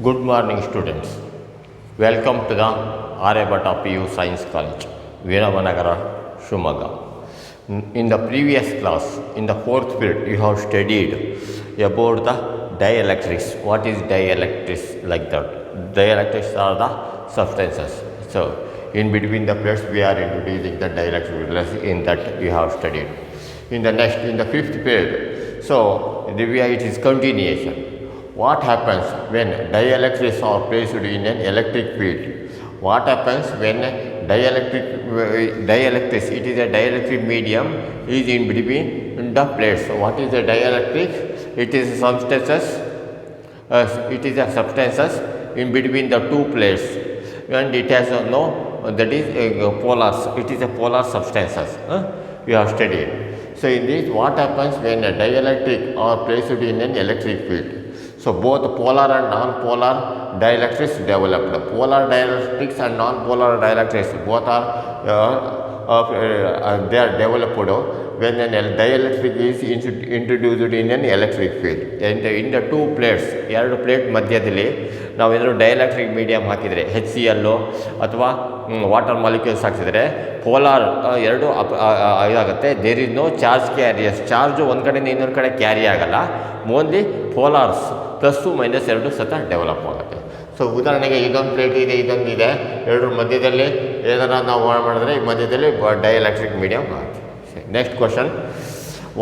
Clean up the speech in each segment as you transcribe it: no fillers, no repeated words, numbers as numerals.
Good morning, students. Welcome to the Aryabhatta PU Science College, Veeramanagara, Shumaga. In the previous class, in the fourth period, you have studied about the dielectrics. What is dielectrics like that? Dielectrics are the substances. So, in between the plates, we are introducing the dielectric in that you have studied. In the fifth period, so it is continuation. What happens when dielectrics are placed in an electric field? What happens when dielectrics, it is a dielectric medium, is in between the plates. So what is the dielectric? It is substances. In between the two plates, and it has that is polars. It is a polar substances. We have studied. So in this, what happens when a dielectric are placed in an electric field? So both polar and non-polar dielectrics developed. Polar dielectrics and non-polar dielectrics both they are developed when an dielectric is introduced in an electric field. In the two plates, ಎರಡು plate ಮಧ್ಯದಲ್ಲಿ ನಾವೇನಾದರೂ dielectric medium ಹಾಕಿದರೆ HCl ಅಥವಾ water molecules ಹಾಕಿದರೆ polar ಎರಡು ಇದಾಗುತ್ತೆ. There is no charge carriers. Charge ಒಂದು ಕಡೆಯಿಂದ ಇನ್ನೊಂದು ಕಡೆ ಕ್ಯಾರಿ ಆಗಲ್ಲ. ಓನ್ಲಿ ಪೋಲಾರ್ಸ್ ಪ್ಲಸ್ಸು ಮೈನಸ್ ಎರಡು ಸತ ಡೆವಲಪ್ ಆಗುತ್ತೆ. ಸೊ ಉದಾಹರಣೆಗೆ ಇದೊಂದು ಪ್ಲೇಟ್ ಇದೆ, ಇದೊಂದಿದೆ, ಎರಡರ ಮಧ್ಯದಲ್ಲಿ ಏನಾರ ನಾವು ಮಾಡಿದ್ರೆ ಈ ಮಧ್ಯದಲ್ಲಿ ಡೈಎಲೆಕ್ಟ್ರಿಕ್ ಮೀಡಿಯಮ್ ಆಗುತ್ತೆ. Next question,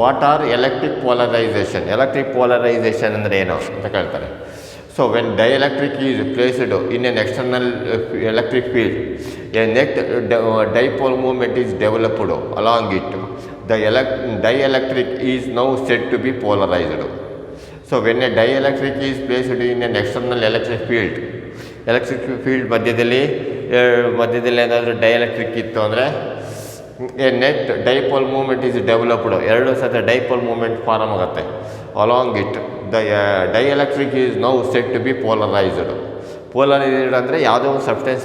what or electric polarisation? Electric polarisation ಅಂದರೆ ಏನು ಅಂತ ಕೇಳ್ತಾರೆ. So when dielectric is placed in an external electric field, a net dipole moment is developed along it. The dielectric is now said to be polarized. So when a dielectric is placed in an external electric field ಮಧ್ಯದಲ್ಲಿ ಏನಾದರೂ dielectric ಇತ್ತು ಅಂದರೆ a net dipole moment is developed. ಎರಡು ಸತ dipole moment form ಆಗುತ್ತೆ along it. The dielectric is now set to be polarized. Polarized ಅಂದರೆ ಯಾವುದೋ ಒಂದು ಸಬ್ಸ್ಟೆನ್ಸ್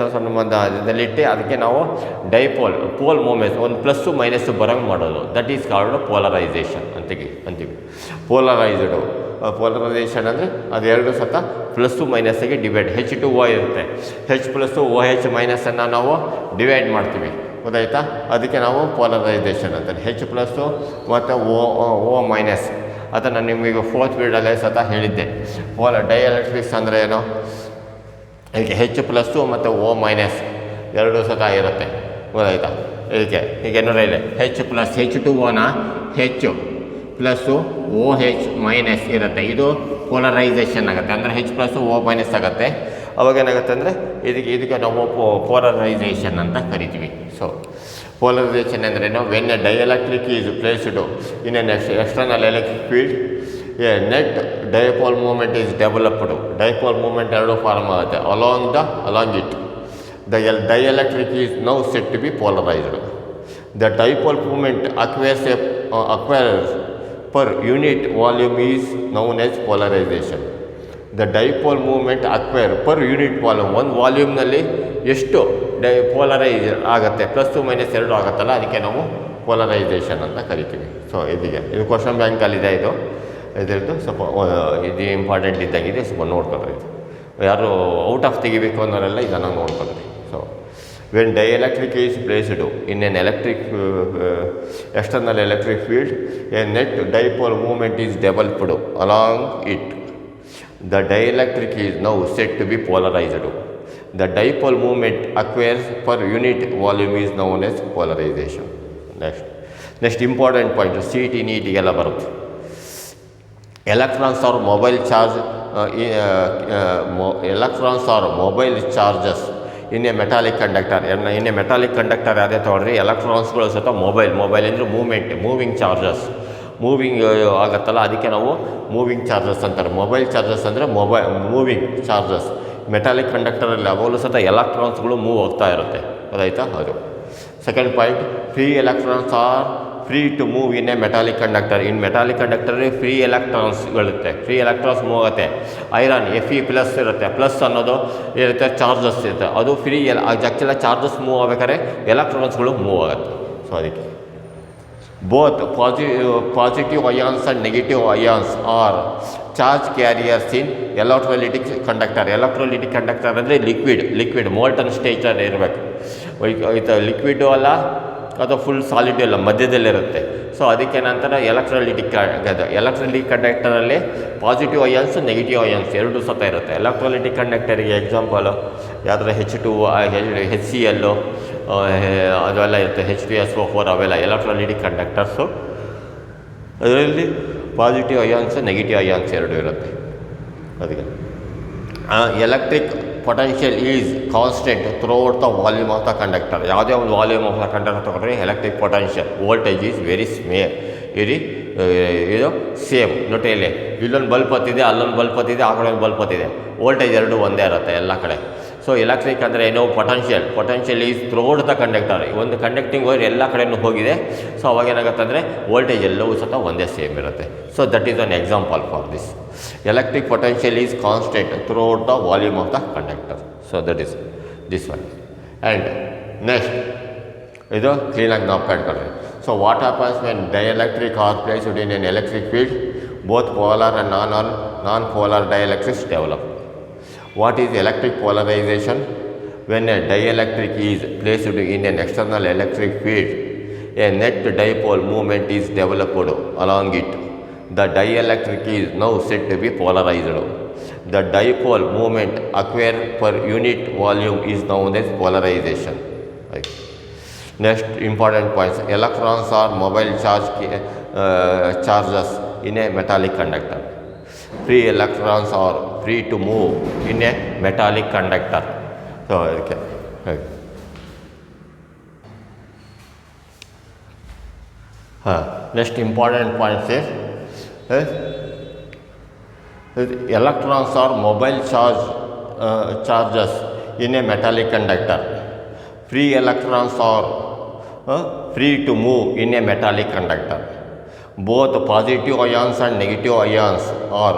ಇದರಲ್ಲಿಟ್ಟು ಅದಕ್ಕೆ ನಾವು ಪೋಲ್ ಮೂಮೆಂಟ್ಸ್ ಒಂದು ಪ್ಲಸ್ಸು ಮೈನಸ್ಸು ಬರೋಂಗೆ ಮಾಡೋದು. ದಟ್ ಈಸ್ ಕಾಲ್ಡ್ ಪೋಲರೈಸೇಷನ್ ಅಂತೀವಿ. ಪೋಲರೈಸೇಷನ್ ಅಂದರೆ ಅದು ಎರಡು ಸತ ಪ್ಲಸ್ಸು ಮೈನಸ್ಸಿಗೆ ಡಿವೈಡ್. H2O ಇರುತ್ತೆ, H ಪ್ಲಸ್ಸು OH ಮೈನಸನ್ನು ನಾವು ಡಿವೈಡ್ ಮಾಡ್ತೀವಿ, ಗೊತ್ತಾಯ್ತಾ? ಅದಕ್ಕೆ ನಾವು ಪೋಲರೈಸೇಷನ್ ಅಂತಾರೆ. H ಪ್ಲಸ್ಸು ಮತ್ತು O ಮೈನಸ್. ಅದು ನಾನು ನಿಮಗೆ ಫೋರ್ತ್ ಪೀರಿಯಡಲ್ಲೇ ಸತ ಹೇಳಿದ್ದೆ. ಡೈಎಲೆಕ್ಟ್ರಿಕ್ಸ್ ಅಂದರೆ ಏನು? ಇದಕ್ಕೆ H ಪ್ಲಸ್ಸು ಮತ್ತು O ಮೈನಸ್ ಎರಡು ಸತ ಇರುತ್ತೆ, ಗೊತ್ತಾಯ್ತಾ? ಈಗ ಏನಾರ ಇದೆ H ಪ್ಲಸ್ H2Oನ H ಪ್ಲಸ್ಸು OH ಮೈನಸ್ ಇರುತ್ತೆ. ಇದು ಪೋಲರೈಸೇಷನ್ ಆಗುತ್ತೆ. ಅಂದರೆ H ಪ್ಲಸ್ಸು O ಮೈನಸ್ ಆಗುತ್ತೆ. ಅವಾಗ ಏನಾಗುತ್ತೆ ಅಂದರೆ ಇದಕ್ಕೆ ನಾವು ಪೋಲರೈಸೇಷನ್ ಅಂತ ಕರಿತೀವಿ. ಸೊ ಪೋಲರೈಸೇಷನ್ ಅಂದ್ರೇನು? When a dielectric is placed in an external electric field, a net dipole moment is developed. Dipole moment ಎರಡು ಫಾರ್ಮ್ ಆಗುತ್ತೆ along it. The dielectric is now set to be polarized. The dipole moment acquires per unit volume is known as polarization. The dipole movement acquire per unit volume, ಒಂದು ವಾಲ್ಯೂಮ್ನಲ್ಲಿ ಎಷ್ಟು polarise ಆಗುತ್ತೆ, plus minus ಎರಡು ಆಗುತ್ತಲ್ಲ, ಅದಕ್ಕೆ ನಾವು polarization ಅಂತ ಕರಿತೀವಿ. So ಇದು ಕ್ವಶನ್ ಬ್ಯಾಂಕಲ್ಲಿದೆ. ಇದರದ್ದು ಸ್ವಲ್ಪ ಇದು ಇಂಪಾರ್ಟೆಂಟ್ ಇದ್ದಾಗಿದೆ, ಸ್ವಲ್ಪ ನೋಡ್ಕೊಳ್ರಿ. ಯಾರು ಔಟ್ ಆಫ್ ತೆಗಿಬೇಕು ಅನ್ನೋರೆಲ್ಲ ಇದನ್ನು ನೋಡ್ಕೊಳ್ರಿ. So when dielectric is placed in an external electric field, a net dipole moment is developed along it. The dielectric is now said to be polarized. The dipole moment acquires per unit volume is known as polarization. Next important point, CET NEET ಗೆಲ್ಲ ಬರುತ್ತೆ. Electrons are mobile charges in a metallic conductor. In a metallic conductor ಅದೇ ತೊಗೊಳ್ರಿ, ಎಲೆಕ್ಟ್ರಾನ್ಸ್ಗಳು ಸಹ mobile ಅಂದರೆ moving charges, moving ಆಗುತ್ತಲ್ಲ, ಅದಕ್ಕೆ ನಾವು moving charges ಅಂತಾರೆ. ಮೊಬೈಲ್ ಚಾರ್ಜಸ್ ಅಂದರೆ ಮೂವಿಂಗ್ ಚಾರ್ಜಸ್. ಮೆಟಾಲಿಕ್ ಕಂಡಕ್ಟರಲ್ಲಿ ಅವಾಗಲೂ ಸಹ ಎಲೆಕ್ಟ್ರಾನ್ಸ್ಗಳು ಮೂವ್ ಆಗ್ತಾ ಇರುತ್ತೆ, ಗೊತ್ತಾಯ್ತಾ? ಅದು second point. Free electrons are free to move in a metallic conductor. In metallic ಕಂಡಕ್ಟರಲ್ಲಿ ಫ್ರೀ ಎಲೆಕ್ಟ್ರಾನ್ಸ್ಗಳಿರುತ್ತೆ, ಫ್ರೀ ಎಲೆಕ್ಟ್ರಾನ್ಸ್ ಮೂವ್ ಆಗುತ್ತೆ. ಐರನ್ Fe ಪ್ಲಸ್ ಇರುತ್ತೆ, ಪ್ಲಸ್ ಅನ್ನೋದು ಇರುತ್ತೆ, ಚಾರ್ಜಸ್ ಇರುತ್ತೆ, ಅದು ಫ್ರೀ. ಆ್ಯಕ್ಚುಲಾಗಿ ಚಾರ್ಜಸ್ ಮೂವ್ ಆಗ್ಬೇಕಾದ್ರೆ ಎಲೆಕ್ಟ್ರಾನ್ಸ್ಗಳು ಮೂವ್ ಆಗುತ್ತೆ. ಸೊ ಅದಕ್ಕೆ both positive ions and negative ions are charge carriers in electrolytic conductor. Electrolytic conductor ಅಂದರೆ ಲಿಕ್ವಿಡ್ ಮೋಲ್ಟನ್ ಸ್ಟೇಟರ್ ಇರಬೇಕು. ಇದು ಲಿಕ್ವಿಡು ಅಲ್ಲ ಅಥವಾ ಫುಲ್ ಸಾಲಿಡ್ ಅಲ್ಲ, ಮಧ್ಯದಲ್ಲಿರುತ್ತೆ. ಸೊ ಅದಕ್ಕೆ ನಂತರ ಎಲೆಕ್ಟ್ರೋಲಿಟಿಕ್ ಕಂಡಕ್ಟರಲ್ಲಿ ಪಾಸಿಟಿವ್ ಅಯಾನ್ಸ್ ನೆಗೆಟಿವ್ ಅಯಾನ್ಸ್ ಎರಡು ಸತ ಇರುತ್ತೆ. ಎಲೆಕ್ಟ್ರೋಲಿಟಿಕ್ ಕಂಡಕ್ಟರಿಗೆ ಎಕ್ಸಾಂಪಲು ಯಾವುದಾದ್ರೆ HCl ಅದೆಲ್ಲ ಇರುತ್ತೆ, H2SO4 ಅವೆಲ್ಲ ಎಲೆಕ್ಟ್ರೋಲಿಟಿಕ್ ಕಂಡಕ್ಟರ್ಸು. ಅದರಲ್ಲಿ ಪಾಸಿಟಿವ್ ಅಯಾನ್ಸ್ ನೆಗೆಟಿವ್ ಅಯಾನ್ಸ್ ಎರಡು ಇರುತ್ತೆ. ಅದಕ್ಕೆ electric potential is constant throughout the volume of the conductor. ಯಾವುದೇ ಒಂದು ವಾಲ್ಯೂಮ್ ಆಫ್ ದ ಕಂಡಕ್ಟರ್ ತೊಗೊಂಡ್ರೆ electric potential voltage is very ಇದು ಸೇಮ್. ನೋಡಿ ಇಲ್ಲೊಂದು ಬಲ್ಪ್ ಹತ್ತಿದೆ, ಅಲ್ಲೊಂದು ಬಲ್ಪ್ ಹತ್ತಿದೆ, ಆ ಕಡೆ ಒಂದು ಬಲ್ಪ್ ಹತ್ತಿದೆ, ವೋಲ್ಟೇಜ್ ಎರಡು ಒಂದೇ ಇರುತ್ತೆ ಎಲ್ಲ ಕಡೆ. ಸೊ ಎಲೆಕ್ಟ್ರಿಕ್ ಅಂದರೆ ಏನೋ potential is throughout the conductor. ಒಂದು ಕಂಡಕ್ಟಿಂಗ್ ವೈರ್ ಎಲ್ಲ ಕಡೆಯೂ ಹೋಗಿದೆ. ಸೊ ಅವಾಗ ಏನಾಗುತ್ತೆ ಅಂದರೆ ವೋಲ್ಟೇಜ್ ಎಲ್ಲವೂ ಸಹ ಒಂದೇ ಸೇಮ್ ಇರುತ್ತೆ. So that is an example for this. Electric potential is constant throughout the volume of the conductor. So that is this one. And next ಇದು ಕ್ಲೀನಾಗಿ ನಾವು ಕಾಡ್ಕೊಳ್ರಿ. So what happens when dielectric are placed in an electric field both polar and non polar dielectrics develop. What is electric polarization? When a dielectric is placed in an external electric field, a net dipole movement is developed along it. The dielectric is now said to be polarized. The dipole movement acquired per unit volume is known as polarization. Right. Next important points. Electrons are mobile charges in a metallic conductor. Free electrons are free to move in a metallic conductor. So okay. Next important point is electrons are mobile charges in a metallic conductor. Free electrons are free to move in a metallic conductor. Both positive ions and negative ions are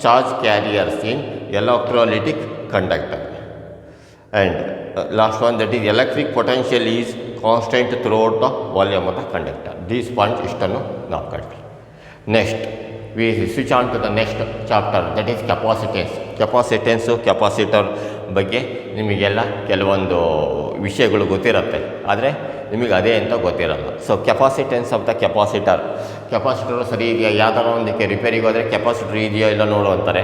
charge carriers in electrolytic conductor. And last one, that is electric potential is constant throughout the volume of the conductor. These points ಇಷ್ಟನ್ನು ನಾವು ಕಟ್ಟಿ. Next we switch on to the next chapter, that is capacitance. Capacitor ಬಗ್ಗೆ ನಿಮಗೆಲ್ಲ ಕೆಲವೊಂದು ವಿಷಯಗಳು ಗೊತ್ತಿರುತ್ತೆ, ಆದರೆ ನಿಮಗೆ ಅದೇ ಅಂತ ಗೊತ್ತಿರಲ್ಲ. So capacitance of the capacitor ಸರಿ ಇದೆಯಾ, ಯಾವ್ದಾರ ಒಂದಕ್ಕೆ ರಿಪೇರಿಗೆ ಹೋದರೆ ಕೆಪಾಸಿಟರ್ ಇದೆಯೋ ಇಲ್ಲ ನೋಡು ಅಂತಾರೆ.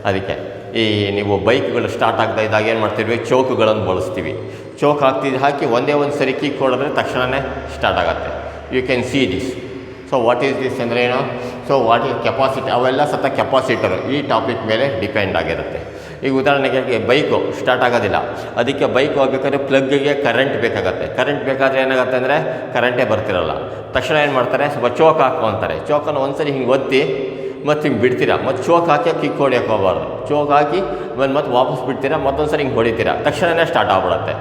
ಅದಕ್ಕೆ ಈ ನೀವು ಬೈಕ್ಗಳು ಸ್ಟಾರ್ಟ್ ಆಗ್ತಾ ಇದ್ದಾಗ ಏನು ಮಾಡ್ತೀವಿ, ಚೋಕುಗಳನ್ನು ಬಳಸ್ತೀವಿ. ಚೋಕ್ ಹಾಕಿ ಒಂದೇ ಒಂದು ಸರಿ ಕಿಕ್ ಹೊಡೆದ್ರೆ ತಕ್ಷಣವೇ ಸ್ಟಾರ್ಟ್ ಆಗುತ್ತೆ. You can see this. So what is this ಅಂದರೆ ಏನು, ಸೊ ವಾಟ್ ಈಸ್ ಕೆಪಾಸಿಟಿ, ಅವೆಲ್ಲ ಸತ ಕೆಪಾಸಿಟರು ಈ ಟಾಪಿಕ್ ಮೇಲೆ ಡಿಪೆಂಡ್ ಆಗಿರುತ್ತೆ. ಈಗ ಉದಾಹರಣೆಗೆ ಬೈಕು ಸ್ಟಾರ್ಟ್ ಆಗೋದಿಲ್ಲ, ಅದಕ್ಕೆ ಬೈಕ್ ಹೋಗ್ಬೇಕಾದ್ರೆ ಪ್ಲಗ್ಗಿಗೆ ಕರೆಂಟ್ ಬೇಕಾಗತ್ತೆ. ಕರೆಂಟ್ ಬೇಕಾದರೆ ಏನಾಗುತ್ತೆ ಅಂದರೆ ಕರೆಂಟೇ ಬರ್ತಿರಲ್ಲ. ತಕ್ಷಣ ಏನು ಮಾಡ್ತಾರೆ, ಸ್ವಲ್ಪ ಚೋಕ್ ಹಾಕು ಅಂತಾರೆ. ಚೋಕನ್ನು ಒಂದು ಸರಿ ಹಿಂಗೆ ಒತ್ತಿ ಮತ್ತು ಹಿಂಗೆ ಬಿಡ್ತೀರಾ, ಮತ್ತು ಚೋಕ್ ಹಾಕಿ ಕಿಕ್ ಹೊಡಿಯೋಕೆ ಹೋಗಬಾರ್ದು. ಚೋಕ್ ಹಾಕಿ ಮತ್ತೆ ವಾಪಸ್ ಬಿಡ್ತೀರಾ, ಮತ್ತೊಂದು ಸರಿ ಹಿಂಗೆ ಹೊಡಿತೀರಾ, ತಕ್ಷಣವೇ ಸ್ಟಾರ್ಟ್ ಆಗ್ಬಿಡುತ್ತೆ.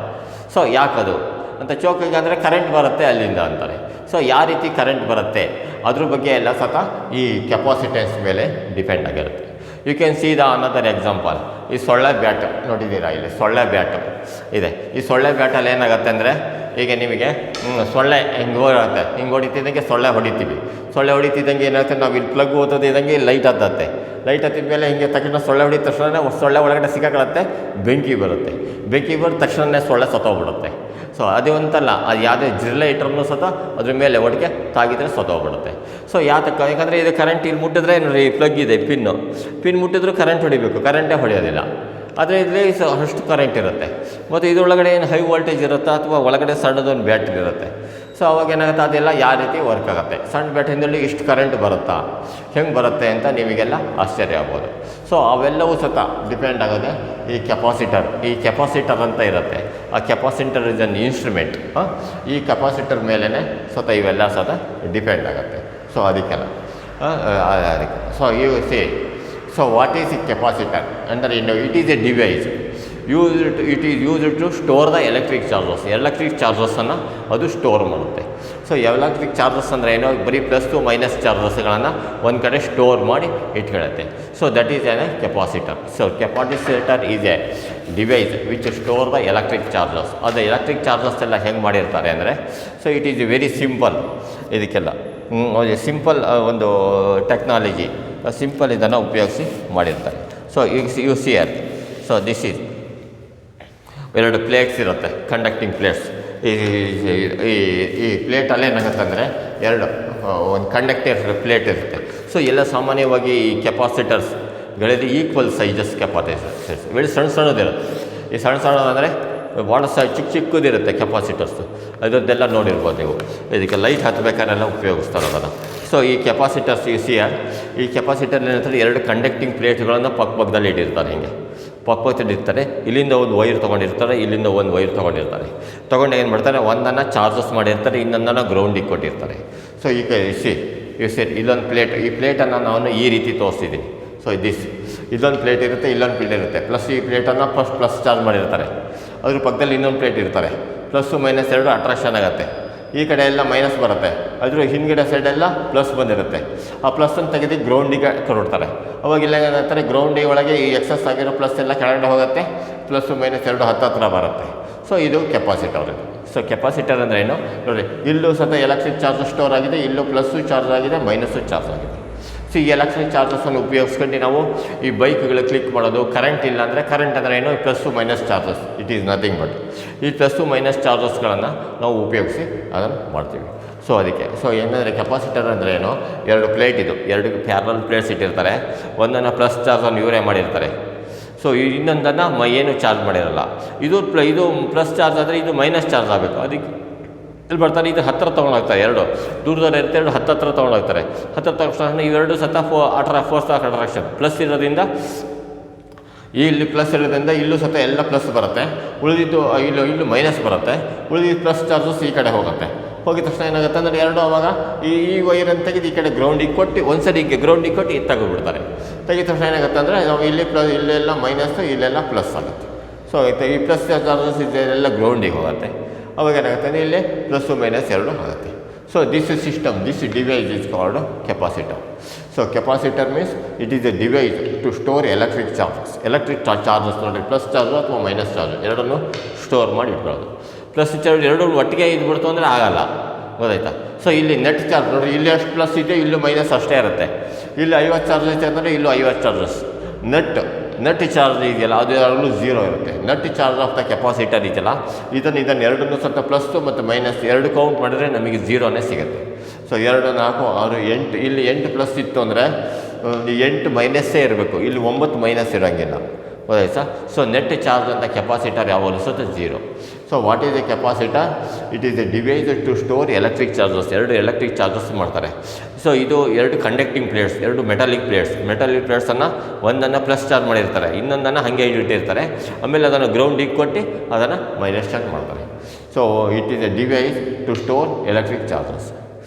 ಸೊ ಯಾಕದು ಅಂತ ಚೋಕಿಗೆ ಅಂದರೆ ಕರೆಂಟ್ ಬರುತ್ತೆ ಅಲ್ಲಿಂದ ಅಂತಾರೆ. ಸೊ ಯಾವ ರೀತಿ ಕರೆಂಟ್ ಬರುತ್ತೆ ಅದ್ರ ಬಗ್ಗೆ ಎಲ್ಲ ಸತ ಈ ಕೆಪಾಸಿಟೆನ್ಸ್ ಮೇಲೆ ಡಿಪೆಂಡ್ ಆಗಿರುತ್ತೆ. You can see the another example. ಈ ಸೊಳ್ಳೆ ಬ್ಯಾಟ್ ನೋಡಿದ್ದೀರಾ, ಇಲ್ಲಿ ಸೊಳ್ಳೆ ಬ್ಯಾಟು ಇದೆ. ಈ ಸೊಳ್ಳೆ ಬ್ಯಾಟಲ್ಲಿ ಏನಾಗುತ್ತೆ ಅಂದರೆ, ಈಗ ನಿಮಗೆ ಸೊಳ್ಳೆ ಹಿಂಗೆ ಹೋಗುತ್ತೆ, ಹಿಂಗೆ ಹೊಡಿತಿದ್ದಂಗೆ ಸೊಳ್ಳೆ ಹೊಡಿತಿದ್ದಂಗೆ ಏನಾಗುತ್ತೆ, ನಾವು ಇಲ್ಲಿ ಪ್ಲಗ್ ಓದೋದಿದ್ದಂಗೆ ಲೈಟ್ ಹತ್ತತ್ತೆ. ಲೈಟ್ ಹತ್ತಿದ ಮೇಲೆ ಹಿಂಗೆ ತಕ್ಷಣ ಸೊಳ್ಳೆ ಹೊಡಿದ ತಕ್ಷಣ ಸೊಳ್ಳೆ ಒಳಗಡೆ ಸಿಕ್ಕಾಕೊಳ್ಳುತ್ತೆ, ಬೆಂಕಿ ಬರುತ್ತೆ. ಬೆಂಕಿ ಬರೋ ತಕ್ಷಣ ಸೊಳ್ಳೆ ಸತ್ತೋಗ್ಬಿಡುತ್ತೆ. ಸೊ ಅದೇ ಅಂತಲ್ಲ, ಅದು ಯಾವುದೇ ಜಿರಳೆ ಇಟ್ಟರೂ ಸತ ಅದ್ರ ಮೇಲೆ ಒಟ್ಟಿಗೆ ತಾಗಿದ್ರೆ ಸತ್ತೋಗ್ಬಿಡುತ್ತೆ. ಸೊ ಯಾತಕ್ಕೆ, ಯಾಕಂದರೆ ಇದು ಕರೆಂಟ್ ಇಲ್ಲಿ ಮುಟ್ಟಿದ್ರೆ ನೋಡಿರಿ, ಪ್ಲಗ್ ಇದೆ, ಪಿನ್ ಮುಟ್ಟಿದ್ರು ಕರೆಂಟ್ ಹೊಡಿಬೇಕು, ಕರೆಂಟೇ ಹೊಡೆಯೋದಿಲ್ಲ. ಆದರೆ ಇಲ್ಲಿ ಅಷ್ಟು ಕರೆಂಟ್ ಇರುತ್ತೆ. ಮತ್ತು ಇದರೊಳಗಡೆ ಏನು ಹೈ ವೋಲ್ಟೇಜ್ ಇರುತ್ತಾ ಅಥವಾ ಒಳಗಡೆ ಸಣ್ಣದೊಂದು ಬ್ಯಾಟ್ರಿ ಇರುತ್ತೆ. ಸೊ ಅವಾಗ ಏನಾಗುತ್ತೆ, ಅದೆಲ್ಲ ಯಾವ ರೀತಿ ವರ್ಕ್ ಆಗುತ್ತೆ. ಸಣ್ಣ ಬ್ಯಾಟ್ರಿಯಲ್ಲಿ ಇಷ್ಟು ಕರೆಂಟ್ ಬರುತ್ತಾ, ಹೆಂಗೆ ಬರುತ್ತೆ ಅಂತ ನಿಮಗೆಲ್ಲ ಆಶ್ಚರ್ಯ ಆಗ್ಬೋದು. ಸೊ ಅವೆಲ್ಲವೂ ಸತ ಡಿಪೆಂಡ್ ಆಗೋದೆ ಈ ಕೆಪಾಸಿಟರ್ ಅಂತ ಇರುತ್ತೆ. ಆ ಕೆಪಾಸಿಟರ್ ಇಸ್ ಅನ್ ಇನ್ಸ್ಟ್ರೂಮೆಂಟ್. ಈ ಕೆಪಾಸಿಟರ್ ಮೇಲೇ ಸತ ಇವೆಲ್ಲ ಸತ ಡಿಪೆಂಡ್ ಆಗುತ್ತೆ. ಸೊ ಅದಕ್ಕೆಲ್ಲ ಅದಕ್ಕೆ so you see. So what is ಈ ಕೆಪಾಸಿಟರ್ ಅಂದರೆ, it is a device it is used to store the electric ಚಾರ್ಜಸ್ಸನ್ನು ಅದು ಸ್ಟೋರ್ ಮಾಡುತ್ತೆ. ಸೊ ಎಲೆಕ್ಟ್ರಿಕ್ ಚಾರ್ಜಸ್ ಅಂದರೆ ಏನೋ, ಬರೀ ಪ್ಲಸ್ ಟು ಮೈನಸ್ ಚಾರ್ಜಸ್ಗಳನ್ನು ಒಂದು ಕಡೆ ಸ್ಟೋರ್ ಮಾಡಿ ಇಟ್ಕೊಳ್ಳುತ್ತೆ. So that is an a capacitor. So capacitor is a device which store the electric charges. ಅದು ಎಲೆಕ್ಟ್ರಿಕ್ ಚಾರ್ಜಸ್ ಎಲ್ಲ ಹೆಂಗೆ ಮಾಡಿರ್ತಾರೆ ಅಂದರೆ, so it is very simple. ಇದಕ್ಕೆಲ್ಲ ಸಿಂಪಲ್ ಒಂದು ಟೆಕ್ನಾಲಜಿ ಸಿಂಪಲ್ ಇದನ್ನು ಉಪಯೋಗಿಸಿ ಮಾಡಿರ್ತಾರೆ. So you see are. So this is ಎರಡು ಪ್ಲೇಟ್ಸ್ ಇರುತ್ತೆ, ಕಂಡಕ್ಟಿಂಗ್ ಪ್ಲೇಟ್ಸ್. ಈ ಪ್ಲೇಟಲ್ಲಿ ಏನಾಗುತ್ತೆ ಅಂದರೆ ಒಂದು ಕಂಡಕ್ಟರ್ ಪ್ಲೇಟ್ ಇರುತ್ತೆ. ಸೊ ಎಲ್ಲ ಸಾಮಾನ್ಯವಾಗಿ ಈ ಕೆಪಾಸಿಟರ್ಸ್ಗಳಲ್ಲಿ ಈಕ್ವಲ್ ಸೈಜಸ್ ಕೆಪಾಸಿಟರ್ಸ್ ವೆರಿ ಸಣ್ಣದಿರುತ್ತೆ. ಈ ಸಣ್ಣದಂದರೆ ಭಾಳ ಚಿಕ್ಕದಿರುತ್ತೆ ಕೆಪಾಸಿಟರ್ಸು. ಅದರದ್ದೆಲ್ಲ ನೋಡಿರ್ಬೋದು ನೀವು. ಇದಕ್ಕೆ ಲೈಟ್ ಹತ್ತಬೇಕಾರೆಲ್ಲ ಉಪಯೋಗಿಸ್ತಾರೆ ಅದನ್ನು. ಸೊ ಈ ಕೆಪಾಸಿಟರ್ಸ್ ಯು ಸಿ ಆರ್, ಈ ಕೆಪಾಸಿಟರ್ ಏನಂತಾರೆ, ಎರಡು ಕಂಡಕ್ಟಿಂಗ್ ಪ್ಲೇಟ್ಗಳನ್ನು ಪಕ್ಕದಲ್ಲಿ ಇಟ್ಟಿರ್ತಾರೆ. ಹಿಂಗೆ ಪಕ್ಕದಲ್ಲಿ ಇರ್ತಾರೆ. ಇಲ್ಲಿಂದ ಒಂದು ವೈರ್ ತೊಗೊಂಡಿರ್ತಾರೆ, ಇಲ್ಲಿಂದ ಒಂದು ವೈರ್ ತೊಗೊಂಡಿರ್ತಾರೆ. ತೊಗೊಂಡು ಏನು ಮಾಡ್ತಾರೆ, ಒಂದನ್ನು ಚಾರ್ಜಸ್ ಮಾಡಿರ್ತಾರೆ, ಇನ್ನೊಂದನ್ನು ಗ್ರೌಂಡಿಗೆ ಕೊಟ್ಟಿರ್ತಾರೆ. ಸೊ ಈಗ ಯು ಸಿ ಇಲ್ಲೊಂದು ಪ್ಲೇಟ್, ಈ ಪ್ಲೇಟನ್ನು ನಾನು ಈ ರೀತಿ ತೋರಿಸ್ತಿದ್ದೀನಿ. ಸೊ ಇಲ್ಲೊಂದು ಪ್ಲೇಟ್ ಇರುತ್ತೆ, ಇಲ್ಲೊಂದು ಪ್ಲೇಟ್ ಇರುತ್ತೆ. ಪ್ಲಸ್ ಈ ಪ್ಲೇಟನ್ನು ಪ್ಲಸ್ ಚಾರ್ಜ್ ಮಾಡಿರ್ತಾರೆ. ಅದ್ರ ಪಕ್ಕದಲ್ಲಿ ಇನ್ನೊಂದು ಪ್ಲೇಟ್ ಇರ್ತಾರೆ. ಪ್ಲಸ್ಸು ಮೈನಸ್ ಎರಡು ಅಟ್ರಾಕ್ಷನ್ ಆಗುತ್ತೆ. ಈ ಕಡೆ ಎಲ್ಲ ಮೈನಸ್ ಬರುತ್ತೆ, ಅದ್ರ ಹಿಂದ್ಗಡೆ ಸೈಡೆಲ್ಲ ಪ್ಲಸ್ ಬಂದಿರುತ್ತೆ. ಆ ಪ್ಲಸ್ಸನ್ನು ತೆಗೆದು ಗ್ರೌಂಡಿಗೆ ಕೊಡ್ತಾರೆ. ಅವಾಗೆಲ್ಲ ಏನಾಗ್ತಾರೆ, ಗ್ರೌಂಡಿಗೆ ಒಳಗೆ ಈ ಎಕ್ಸಸ್ ಆಗಿರೋ ಪ್ಲಸ್ ಎಲ್ಲ ಕೆಳಗಡೆ ಹೋಗುತ್ತೆ, ಪ್ಲಸ್ಸು ಮೈನಸ್ ಎರಡು ಹತ್ತಿರ ಬರುತ್ತೆ. ಸೊ ಇದು ಕೆಪಾಸಿಟರ್. ಸೊ ಕೆಪಾಸಿಟರ್ ಅಂದರೆ ಏನು ನೋಡಿ, ಇಲ್ಲೂ ಸಹ ಎಲೆಕ್ಟ್ರಿಕ್ ಚಾರ್ಜ್ ಸ್ಟೋರ್ ಆಗಿದೆ, ಇಲ್ಲೂ ಪ್ಲಸ್ಸು ಚಾರ್ಜ್ ಆಗಿದೆ, ಮೈನಸ್ಸು ಚಾರ್ಜ್ ಆಗಿದೆ. ಸೊ ಈ ಎಲೆಕ್ಟ್ರಿಕ್ ಚಾರ್ಜಸನ್ನು ಉಪಯೋಗಿಸ್ಕೊಂಡು ನಾವು ಈ ಬೈಕ್ಗಳು ಕ್ಲಿಕ್ ಮಾಡೋದು. ಕರೆಂಟ್ ಇಲ್ಲ ಅಂದರೆ, ಕರೆಂಟ್ ಅಂದರೆ ಏನು, plus minus charges, it is nothing but ಈ ಪ್ಲಸ್ಸು ಮೈನಸ್ ಚಾರ್ಜಸ್ಗಳನ್ನು ನಾವು ಉಪಯೋಗಿಸಿ ಅದನ್ನು ಮಾಡ್ತೀವಿ. ಸೊ ಅದಕ್ಕೆ ಏನಂದರೆ ಕೆಪಾಸಿಟರ್ ಅಂದರೆ ಏನು, ಎರಡು ಪ್ಲೇಟ್, ಇದು ಎರಡು ಪ್ಯಾರಲಲ್ ಪ್ಲೇಟ್ಸ್ ಇಟ್ಟಿರ್ತಾರೆ. ಒಂದನ್ನು ಪ್ಲಸ್ ಚಾರ್ಜನ್ನು ಇವರೇ ಮಾಡಿರ್ತಾರೆ. ಸೊ ಇನ್ನೊಂದನ್ನು ಏನು ಚಾರ್ಜ್ ಮಾಡಿರಲ್ಲ. ಇದು ಪ್ಲಸ್ ಚಾರ್ಜ್ ಆದರೆ ಇದು ಮೈನಸ್ ಚಾರ್ಜ್ ಆಗಬೇಕು. ಅದಕ್ಕೆ ಇಲ್ಲಿ ಬರ್ತಾರೆ, ಇದು ಹತ್ತಿರ ತೊಗೊಂಡೋಗ್ತಾರೆ. ಎರಡು ದೂರದಲ್ಲಿ ಇರುತ್ತೆ, ಎರಡು ಹತ್ತಿರ ತೊಗೊಂಡೋಗ್ತಾರೆ. ಹತ್ತಿರ ತಕ್ಷಣ ಇವೆರಡು ಸತ ಫೋರ್ಸ್ ಆಫ್ ಅಟ್ರಾಕ್ಷನ್ ಪ್ಲಸ್ ಇರೋದ್ರಿಂದ, ಇಲ್ಲಿ ಪ್ಲಸ್ ಇರೋದ್ರಿಂದ ಇಲ್ಲೂ ಸತ ಎಲ್ಲ ಪ್ಲಸ್ ಬರುತ್ತೆ. ಉಳಿದಿದ್ದು ಇಲ್ಲೂ ಮೈನಸ್ ಬರುತ್ತೆ. ಉಳಿದಿದ್ದು ಪ್ಲಸ್ ಚಾರ್ಜಸ್ ಈ ಕಡೆ ಹೋಗುತ್ತೆ. ಹೋಗಿದ ತಕ್ಷಣ ಏನಾಗುತ್ತೆ ಅಂದರೆ, ಎರಡು ಅವಾಗ ಈ ವೈರನ್ನು ತೆಗೆದು ಈ ಕಡೆ ಗ್ರೌಂಡಿಗೆ ಕೊಟ್ಟು ಒಂದ್ಸರಿ ಗ್ರೌಂಡಿಗೆ ಕೊಟ್ಟು ಇದು ತೆಗೆದುಬಿಡ್ತಾರೆ. ತೆಗೆದ ತಕ್ಷಣ ಏನಾಗುತ್ತೆ ಅಂದರೆ, ಇಲ್ಲಿ ಇಲ್ಲೆಲ್ಲ ಮೈನಸ್ಸು, ಇಲ್ಲೆಲ್ಲ ಪ್ಲಸ್ ಆಗುತ್ತೆ. ಸೊ ಈ ಪ್ಲಸ್ ಚಾರ್ಜಸ್ ಇದೆಲ್ಲ ಗ್ರೌಂಡಿಗೆ ಹೋಗುತ್ತೆ. ಅವಾಗ ಏನಾಗುತ್ತೆ ಅಂದರೆ, ಇಲ್ಲಿ ಪ್ಲಸ್ಸು ಮೈನಸ್ ಎರಡು ಆಗುತ್ತೆ. So this system, this device is called capacitor. So capacitor means it is a device to store electric charges ನೋಡಿ, ಪ್ಲಸ್ ಚಾರ್ಜು ಅಥವಾ ಮೈನಸ್ ಚಾರ್ಜು ಎರಡನ್ನೂ ಸ್ಟೋರ್ ಮಾಡಿ ಇಟ್ಕೊಳ್ಳೋದು. ಪ್ಲಸ್ ಚಾರ್ಜ್ ಎರಡು ಒಟ್ಟಿಗೆ ಇದ್ಬಿಡ್ತು ಅಂದರೆ ಆಗಲ್ಲ, ಗೊತ್ತಾಯ್ತಾ. ಸೊ ಇಲ್ಲಿ ನೆಟ್ ಚಾರ್ಜ್ ನೋಡಿ, ಇಲ್ಲಿ ಎಷ್ಟು ಪ್ಲಸ್ ಇದೆ, ಇಲ್ಲೂ ಮೈನಸ್ ಅಷ್ಟೇ ಇರುತ್ತೆ. ಇಲ್ಲಿ 50 ಚಾರ್ಜ್ ಐತೆ ಅಂದರೆ ಇಲ್ಲೂ 50 ಚಾರ್ಜಸ್. ನೆಟ್ ಚಾರ್ಜ್ ಇದೆಯಲ್ಲ, ಅದು ಯಾವಾಗಲೂ ಝೀರೋ ಇರುತ್ತೆ. Net charge of the capacitor ಇದೆಯಲ್ಲ, ಇದನ್ನು ಎರಡನ್ನೂ ಸ್ವಲ್ಪ ಪ್ಲಸ್ಸು ಮತ್ತು ಮೈನಸ್ ಎರಡು ಕೌಂಟ್ ಮಾಡಿದ್ರೆ ನಮಗೆ ಝೀರೋನೇ ಸಿಗುತ್ತೆ. ಸೊ 2, 4, 6, 8, ಇಲ್ಲಿ 8 ಪ್ಲಸ್ ಇತ್ತು ಅಂದರೆ 8 ಮೈನಸ್ಸೇ ಇರಬೇಕು. ಇಲ್ಲಿ 9 ಮೈನಸ್ ಇರೋಂಗಿಲ್ಲ, ಗೊತ್ತಾಯ್ತಾ. ಸೊ ನೆಟ್ ಚಾರ್ಜ್ ಅಂತ ಕೆಪಾಸಿಟರ್ ಯಾವಾಗಲೂ ಸಹ zero. So what is a capacitor? It is a device to store electric charges. ಎರಡು ಎಲೆಕ್ಟ್ರಿಕ್ ಚಾರ್ಜಸ್ ಮಾಡ್ತಾರೆ. ಸೊ ಇದು ಎರಡು ಕಂಡಕ್ಟಿಂಗ್ ಪ್ಲೇಟ್ಸ್, ಎರಡು ಮೆಟಾಲಿಕ್ ಪ್ಲೇಟ್ಸನ್ನು ಒಂದನ್ನು ಪ್ಲಸ್ ಚಾರ್ಜ್ ಮಾಡಿರ್ತಾರೆ, ಇನ್ನೊಂದನ್ನು ಹಾಗೆ ಇಟ್ಟಿರ್ತಾರೆ. ಆಮೇಲೆ ಅದನ್ನು ಗ್ರೌಂಡಿಗೆ ಕೊಟ್ಟು ಅದನ್ನು ಮೈನಸ್ ಚಾರ್ಜ್ ಮಾಡ್ತಾರೆ. So it is a device to store electric charges.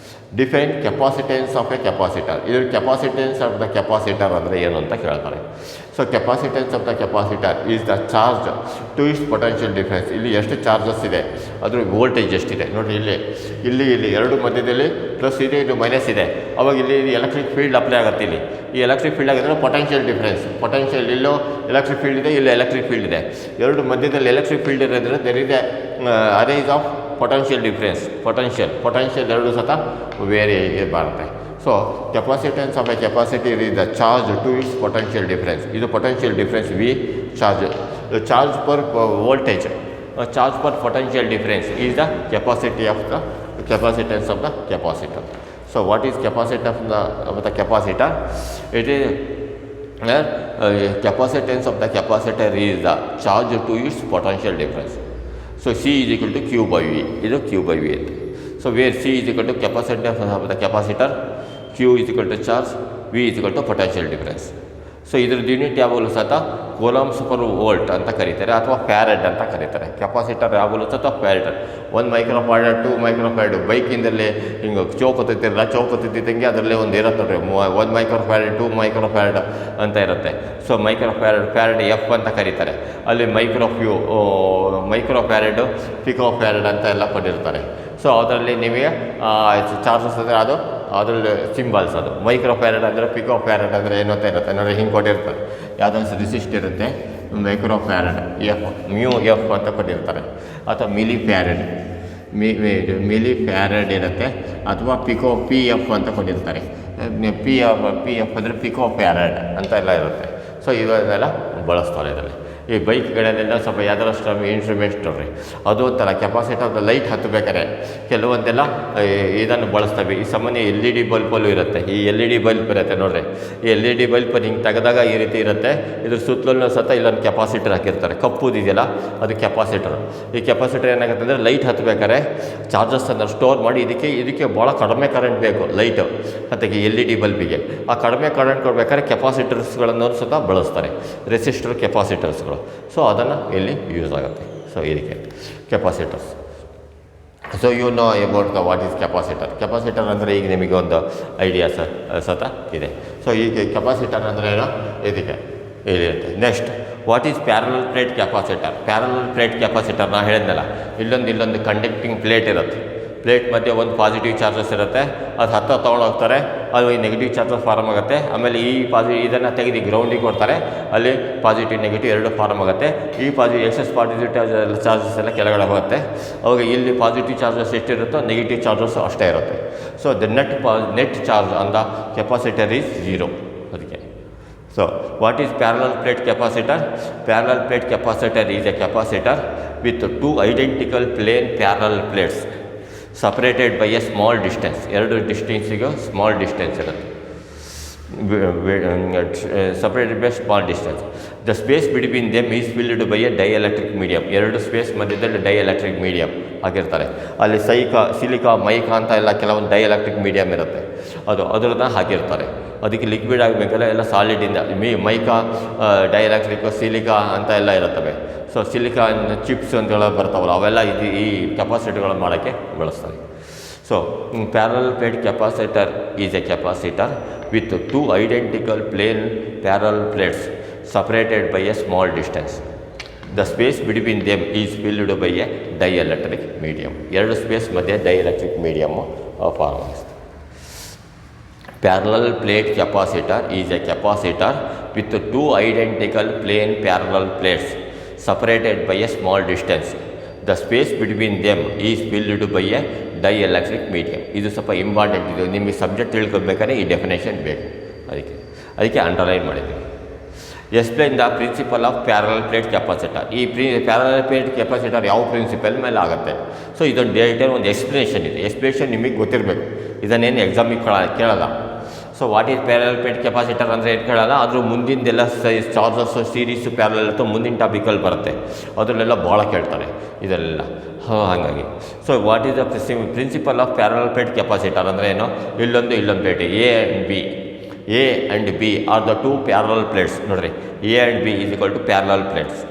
Define capacitance of a capacitor. ಇದು ಕೆಪಾಸಿಟೆನ್ಸ್ ಆಫ್ ದ ಕೆಪಾಸಿಟರ್ ಅಂದರೆ ಏನು ಅಂತ ಕೇಳ್ತಾರೆ. So capacitance of the capacitor is the charge to its potential difference. ಇಲ್ಲಿ ಎಷ್ಟು charges ಇದೆ, ಅದ್ರ voltage ಎಷ್ಟಿದೆ ನೋಡಿ. ಇಲ್ಲಿ ಎರಡು ಮಧ್ಯದಲ್ಲಿ ಪ್ಲಸ್ ಇದೆ, ಇದು ಮೈನಸ್ ಇದೆ. ಅವಾಗ ಇಲ್ಲಿ ಎಲೆಕ್ಟ್ರಿಕ್ ಫೀಲ್ಡ್ ಅಪ್ಲೈ ಆಗುತ್ತೆ. ಈ ಎಲೆಕ್ಟ್ರಿಕ್ ಫೀಲ್ಡ್ ಆಗಿದ್ರೆ ಪೊಟೆನ್ಷಿಯಲ್ ಡಿಫ್ರೆನ್ಸ್. ಇಲ್ಲೋ ಎಲೆಕ್ಟ್ರಿಕ್ ಫೀಲ್ಡ್ ಇದೆ, ಇಲ್ಲಿ ಎಲೆಕ್ಟ್ರಿಕ್ ಫೀಲ್ಡ್ ಇದೆ. ಎರಡು ಮಧ್ಯದಲ್ಲಿ ಎಲೆಕ್ಟ್ರಿಕ್ ಫೀಲ್ಡ್ ಇರೋದ್ರೆ there is a arrange of potential difference. Potential ಎರಡು ಸತ ವೇರಿ ಬರುತ್ತೆ. So capacitance of a capacitor is the charge to its potential difference. ಇದು potential difference V charge per voltage. Charge per potential difference is the capacitance of the capacitor. So what is capacitor of the capacitor? It is capacitance of the capacitor is the charge to its potential difference. So C is equal to Q by V. This is Q by V. So where C is equal to capacitance of the capacitor, Q is equal to charge, V is equal to potential difference. So ಇದ್ರದ್ದು unit ಯಾವಾಗಲೂ ಸಹ coulombs per volt ಅಂತ ಕರೀತಾರೆ, ಅಥವಾ farad ಅಂತ ಕರೀತಾರೆ. Capacitor ಯಾವಾಗಲೂ ಸಹ ಫ್ಯಾರಡ್. 1 microfarad, 2 microfarad. ಬೈಕಿಂದಲೇ ಹಿಂಗೆ ಚೌಕತ್ತಿದ್ದಂಗೆ ಅದರಲ್ಲೇ ಒಂದು ಇರುತ್ತೆ ನೋಡ್ರಿ, 1 ಮೈಕ್ರೋಫ್ಯಾರಡ್, 2 ಮೈಕ್ರೋಫ್ಯಾರಡ್ ಅಂತ ಇರುತ್ತೆ. ಸೊ ಫ್ಯಾರಡ್ ಎಫ್ ಅಂತ ಕರೀತಾರೆ. ಅಲ್ಲಿ ಮೈಕ್ರೋಫ್ಯಾರಡು, ಪಿಕೋಫ್ಯಾರಡ್ ಅಂತ ಎಲ್ಲ ಕೊಟ್ಟಿರ್ತಾರೆ. ಸೊ ಅದರಲ್ಲಿ ನಿಮಗೆ ಚಾರ್ಜಸ್ ಅಂದರೆ ಅದರಲ್ಲಿ ಸಿಂಬಲ್ಸ್, ಅದು ಮೈಕ್ರೋಫ್ಯಾರಡ್ ಅಂದರೆ, ಪಿಕೋಫ್ಯಾರಡ್ ಅಂದರೆ ಏನು ಅಂತ ಇರುತ್ತೆ ನೋಡಿ, ಹಿಂಗೆ ಕೊಟ್ಟಿರ್ತಾರೆ. ಯಾವುದೊಂದು ರಿಸಿಸ್ಟ್ ಇರುತ್ತೆ, ಮೈಕ್ರೋಫ್ಯಾರಡ್ ಮ್ಯೂ ಎಫ್ ಅಂತ ಕೊಟ್ಟಿರ್ತಾರೆ. ಅಥವಾ ಮಿಲಿಫ್ಯಾರಡ್ ಇರುತ್ತೆ, ಅಥವಾ ಪಿ ಎಫ್ ಅಂತ ಕೊಟ್ಟಿರ್ತಾರೆ. ಪಿ ಎಫ್ ಅಂದರೆ ಪಿಕೋ ಪ್ಯಾರಡ್ ಅಂತ ಎಲ್ಲ ಇರುತ್ತೆ. ಸೊ ಇದನ್ನೆಲ್ಲ ಬಳಸ್ತಾರೆ ಇದರಲ್ಲಿ. ಈ ಬೈಕ್ಗಳಲ್ಲೆಲ್ಲ ಸ್ವಲ್ಪ ಯಾವ್ದಾರು ಇನ್ಸ್ಟ್ರೂಮೆಂಟ್ಸ್ ನೋಡ್ರಿ, ಅದು ಒಂಥರ ಕೆಪಾಸಿಟರ್ ಲೈಟ್ ಹತ್ತಬೇಕಾರೆ ಕೆಲವೊಂದೆಲ್ಲ ಇದನ್ನು ಬಳಸ್ತವೆ. ಈ ಸಾಮಾನ್ಯ LED ಬಲ್ಪಲ್ಲೂ ಇರುತ್ತೆ. ಈ LED ಬಲ್ಪ್ ಇರುತ್ತೆ ನೋಡ್ರಿ, ಈ LED ಬಲ್ಪ್ ಹಿಂಗೆ ತೆಗೆದಾಗ ಈ ರೀತಿ ಇರುತ್ತೆ. ಇದ್ರ ಸುತ್ತಲೂ ಸತ ಇಲ್ಲೊಂದು ಕೆಪಾಸಿಟರ್ ಹಾಕಿರ್ತಾರೆ, ಕಪ್ಪುದಿದೆಯಲ್ಲ ಅದು ಕೆಪಾಸಿಟರ್. ಈ ಕೆಪಾಸಿಟರ್ ಏನಾಗುತ್ತೆ ಅಂದರೆ ಲೈಟ್ ಹತ್ತಬೇಕಾರೆ ಚಾರ್ಜಸ್ಸನ್ನು ಸ್ಟೋರ್ ಮಾಡಿ ಇದಕ್ಕೆ ಭಾಳ ಕಡಿಮೆ ಕರೆಂಟ್ ಬೇಕು ಲೈಟು ಮತ್ತು LED ಬಲ್ಬಿಗೆ. ಆ ಕಡಿಮೆ ಕರೆಂಟ್ ಕೊಡಬೇಕಾದ್ರೆ ಕೆಪಾಸಿಟರ್ಸ್ಗಳನ್ನು ಸತ ಬಳಸ್ತಾರೆ, ರೆಸಿಸ್ಟರ್ ಕೆಪಾಸಿಟರ್ಸ್ಗಳು. ಸೊ ಅದನ್ನು ಇಲ್ಲಿ ಯೂಸ್ ಆಗುತ್ತೆ. ಸೊ ಇದಕ್ಕೆ capacitors. So you know about what is capacitor. Capacitor ಅಂದರೆ ಈಗ ನಿಮಗೆ ಒಂದು ಐಡಿಯಾ ಸತ ಇದೆ. ಸೊ ಈಗ ಕೆಪಾಸಿಟರ್ ಅಂದರೆ ಏನೋ ಇದಕ್ಕೆ ಇರುತ್ತೆ. Next what is parallel plate capacitor. Parallel plate capacitor ನಾ ಹೇಳಿದ್ನಲ್ಲ, ಇಲ್ಲೊಂದು ಕಂಡಕ್ಟಿಂಗ್ ಪ್ಲೇಟ್ ಇರುತ್ತೆ. ಪ್ಲೇಟ್ ಮಧ್ಯೆ ಒಂದು ಪಾಸಿಟಿವ್ ಚಾರ್ಜಸ್ ಇರುತ್ತೆ, ಅದು ಹತ್ತ ತೊಗೊಂಡು ಹೋಗ್ತಾರೆ, ಅದು ಈ ನೆಗೆಟಿವ್ ಚಾರ್ಜಸ್ ಫಾರ್ಮ್ ಆಗುತ್ತೆ. ಆಮೇಲೆ ಈ ಇದನ್ನು ತೆಗೆದು ಗ್ರೌಂಡಿಗೆ ಕೊಡ್ತಾರೆ, ಅಲ್ಲಿ ಪಾಸಿಟಿವ್ ನೆಗೆಟಿವ್ ಎರಡು ಫಾರ್ಮ್ ಆಗುತ್ತೆ. ಈ ಎಕ್ಸಸ್ ಪಾಸಿಟಿವ್ ಚಾರ್ಜಸ್ ಎಲ್ಲ ಕೆಳಗಡೆ ಹೋಗುತ್ತೆ. ಅವಾಗ ಇಲ್ಲಿ ಪಾಸಿಟಿವ್ ಚಾರ್ಜಸ್ ಎಷ್ಟಿರುತ್ತೋ ನೆಗೆಟಿವ್ ಚಾರ್ಜಸ್ ಅಷ್ಟೇ ಇರುತ್ತೆ. So the net charge on the capacitor is 0. ಅದಕ್ಕೆ so what is parallel plate capacitor. Parallel plate capacitor is a capacitor with 2 identical plane parallel plates separated by a small distance. ಎರಡು ಡಿಸ್ಟೆನ್ಸಿಗೂ small distance ಇರುತ್ತೆ, separated by small distance. The space between them is filled by a dielectric medium. ಎರಡು space ಮಧ್ಯದಲ್ಲಿ dielectric medium ಆಗಿರ್ತಾರೆ. ಅಲ್ಲಿ silica mica ಅಂತ ಎಲ್ಲ ಕೆಲವೊಂದು ಡೈಎಲೆಕ್ಟ್ರಿಕ್ ಮೀಡಿಯಮ್ ಇರುತ್ತೆ, ಅದರನ್ನ ಹಾಕಿರ್ತಾರೆ. ಅದಕ್ಕೆ ಲಿಕ್ವಿಡ್ ಆಗಬೇಕಲ್ಲ ಎಲ್ಲ ಸಾಲಿಡಿಂದ ಮೈಕಾ ಡೈಎಲೆಕ್ಟ್ರಿಕ್ ಸಿಲಿಕಾ ಅಂತ ಎಲ್ಲ ಇರುತ್ತವೆ. ಸೊ ಸಿಲಿಕಾ ಚಿಪ್ಸ್ ಅಂತೇಳಿ ಬರ್ತಾವಲ್ಲ ಅವೆಲ್ಲ ಈ ಕೆಪಾಸಿಟರ್ಗಳು ಮಾಡೋಕ್ಕೆ ಬಳಸ್ತಾರೆ. So parallel plate capacitor is a capacitor with 2 identical plane parallel plates separated by a small distance. The space between them is filled by a dielectric medium. ಎರಡು ಸ್ಪೇಸ್ ಮಧ್ಯೆ dielectric medium form ಆಗುತ್ತೆ. Parallel plate capacitor is a capacitor with 2 identical plane parallel plates separated by a small distance. The space between them is filled by a dielectric medium. ಇದು ಸ್ವಲ್ಪ important. ಇದು ನಿಮಗೆ subject ತಿಳ್ಕೊಬೇಕಾದ್ರೆ ಈ definition ಬೇಕು, ಅದಕ್ಕೆ underline ಮಾಡಿದ್ದೀವಿ. Explain the principle of parallel plate capacitor. ಈ parallel plate capacitor ಯಾವ ಪ್ರಿನ್ಸಿಪಲ್ ಮೇಲೆ ಆಗುತ್ತೆ. ಸೊ ಇದೊಂದು ಡೇಟಲ್ ಒಂದು ಎಕ್ಸ್ಪ್ಲನೇಷನ್ ಇದೆ. ಎಕ್ಸ್ಪ್ಲನೇಷನ್ ನಿಮಗೆ ಗೊತ್ತಿರಬೇಕು, ಇದನ್ನೇನು ಎಕ್ಸಾಮಿಗೆ ಕೇಳಲ್ಲ. So what is parallel plate capacitor ಅಂದರೆ ಏನು ಕೇಳಲ್ಲ, ಆದರೂ ಮುಂದಿಂದೆಲ್ಲ ಚಾರ್ಜಸ್ ಸೀರೀಸು ಪ್ಯಾರಲಲ್ ಅಥವಾ ಮುಂದಿನ ಟಾಪಿಕಲ್ಲಿ ಬರುತ್ತೆ, ಅದರಲ್ಲೆಲ್ಲ ಭಾಳ ಕೇಳ್ತಾರೆ ಇದೆಲ್ಲ. ಹಾಗಾಗಿ so what is the principle of parallel plate capacitor ಅಂದರೆ ಏನು, ಇಲ್ಲೊಂದು plate A and B are the 2 parallel plates. ನೋಡಿರಿ, A and B is equal to parallel plates.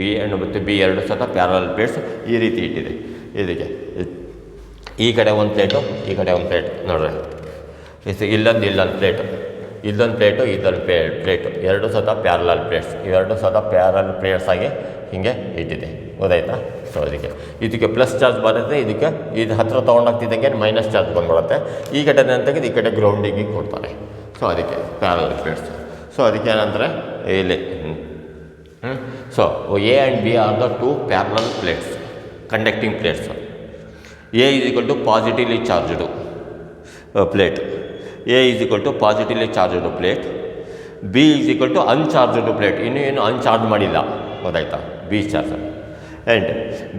A and ಮತ್ತು ಬಿ ಎರಡು ಸಹ ಪ್ಯಾರಲಲ್ ಪ್ಲೇಟ್ಸ್ ಈ ರೀತಿ ಇಟ್ಟಿದೆ. ಇದಕ್ಕೆ ಈ ಕಡೆ ಒಂದು ಪ್ಲೇಟು, ಈ ಕಡೆ ಒಂದು ಪ್ಲೇಟ್ ನೋಡ್ರಿ. ಇಲ್ಲೊಂದು ಪ್ಲೇಟು ಎರಡು ಸತ ಪ್ಯಾರಲಲ್ ಪ್ಲೇಟ್ಸ್. ಇವೆರಡು ಸತ ಪ್ಯಾರಲಲ್ ಪ್ಲೇಟ್ಸ್ ಆಗಿ ಹೀಗೆ ಇಟ್ಟಿದೆ, ಗೊತ್ತಾಯ್ತಾ. ಸೊ ಇದಕ್ಕೆ ಪ್ಲಸ್ ಚಾರ್ಜ್ ಬರುತ್ತೆ, ಇದಕ್ಕೆ ಇದು ಹತ್ತಿರ ತೊಗೊಂಡೋಗ್ತಿದ್ದಂಗೆ ಮೈನಸ್ ಚಾರ್ಜ್ ಬಂದ್ಬಿಡುತ್ತೆ. ಈ ಕಡೆ ತೆಗೆದು ಈ ಕಡೆ ಗ್ರೌಂಡಿಗೆ ಕೊಡ್ತಾರೆ. ಸೊ ಅದಕ್ಕೆ ಪ್ಯಾರಲಲ್ ಪ್ಲೇಟ್ಸ್. ಸೊ ಅದಕ್ಕೆ ಏನಂದರೆ ಇಲ್ಲಿ so A and B are the 2 parallel plates conducting plates. A is equal to positively charged plate. A is equal to positively charged plate. B is equal to uncharged plate. ಏನು uncharge ಮಾಡಿಲ್ಲ, ಗೊತ್ತಾಯ್ತಾ, B charge. And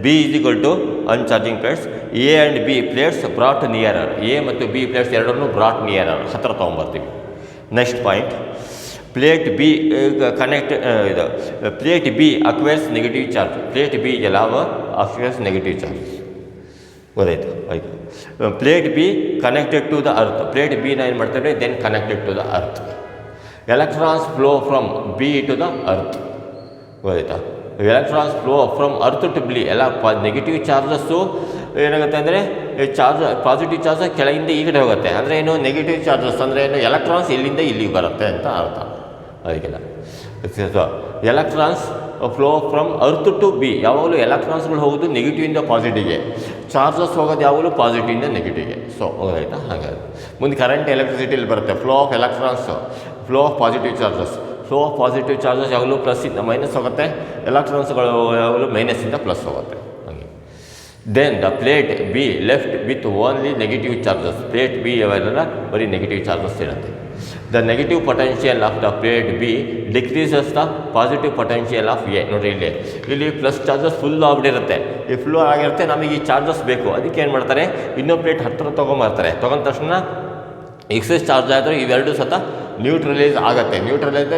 B is equal to uncharging plates. A and B plates brought nearer. A ಮತ್ತು B plates ಎರಡನ್ನೂ brought nearer, ಹತ್ತಿರ ತೊಗೊಂಬರ್ತೀವಿ. Next point, plate B plate B acquires negative charge. Plate B ಎಲ್ಲ acquires negative charge, ಗೊತ್ತಾಯ್ತು. ಆಯಿತು. Plate B connected to the earth. Plate ಬಿನ ಏನು ಮಾಡ್ತಾರೆ, then connected to the earth. Electrons flow from B to the earth, ಗೊತ್ತಾಯ್ತಾ. Electrons flow from earth to B ಎಲ್ಲ negative charges ಏನಾಗುತ್ತೆ ಅಂದರೆ ಪಾಸಿಟಿವ್ ಚಾರ್ಜ್ ಕೆಳಗಿಂದ ಈ ಕಡೆ ಹೋಗುತ್ತೆ. ಅಂದರೆ ಏನು, ನೆಗೆಟಿವ್ ಚಾರ್ಜಸ್ ಅಂದರೆ ಏನು, ಎಲೆಕ್ಟ್ರಾನ್ಸ್ ಇಲ್ಲಿಂದ ಇಲ್ಲಿಗೆ ಬರುತ್ತೆ ಅಂತ ಅರ್ಥ. ಅದಕ್ಕೆಲ್ಲ electrons flow from earth to B. ಯಾವಾಗಲೂ ಎಲೆಕ್ಟ್ರಾನ್ಸ್ಗಳು ಹೋಗೋದು ನೆಗೆಟಿವಿಂದ ಪಾಸಿಟಿವ್ಗೆ, ಚಾರ್ಜಸ್ ಹೋಗೋದು ಯಾವಾಗಲೂ ಪಾಸಿಟಿವಿಂದ ನೆಗೆಟಿವ್ಗೆ. ಸೊ ಹೋಗಾಯ್ತಾ. ಹಾಗಾಗಿ ಮುಂದೆ ಕರೆಂಟ್ ಎಲೆಕ್ಟ್ರಿಸಿಟಿಲಿ ಬರುತ್ತೆ. Flow of electrons, flow of positive charges. Flow of positive charges ಯಾವಾಗಲೂ ಪ್ಲಸ್ಸಿಂದ ಮೈನಸ್ ಹೋಗುತ್ತೆ, ಎಲೆಕ್ಟ್ರಾನ್ಸ್ಗಳು ಯಾವಾಗಲೂ ಮೈನಸ್ಸಿಂದ ಪ್ಲಸ್ ಹೋಗುತ್ತೆ. ಹಾಗೆ then the plate B left with only negative charges. Plate B ಅವೆಲ್ಲ ಬರೀ ನೆಗೆಟಿವ್ ಚಾರ್ಜಸ್ ಇರುತ್ತೆ. The negative potential of the plate B decreases the positive potential of A. ನೋಡಿರಿ ಇಲ್ಲಿ ಪ್ಲಸ್ ಚಾರ್ಜಸ್ ಫುಲ್ ಆಗಿಬಿಟ್ಟಿರುತ್ತೆ. ಈ ಫುಲ್ ಆಗಿರುತ್ತೆ, ನಮಗೆ ಈ ಚಾರ್ಜಸ್ ಬೇಕು. ಅದಕ್ಕೆ ಏನು ಮಾಡ್ತಾರೆ, ಇನ್ನೊಂದು ಪ್ಲೇಟ್ ಹತ್ತಿರ ತೊಗೊಂಬರ್ತಾರೆ. ತೊಗೊಂಡ ತಕ್ಷಣ ಎಕ್ಸೆಸ್ ಚಾರ್ಜ್ ಆದರೆ ಇವೆರಡು ಸತ ನ್ಯೂಟ್ರಲೈಸ್ ಆಗುತ್ತೆ.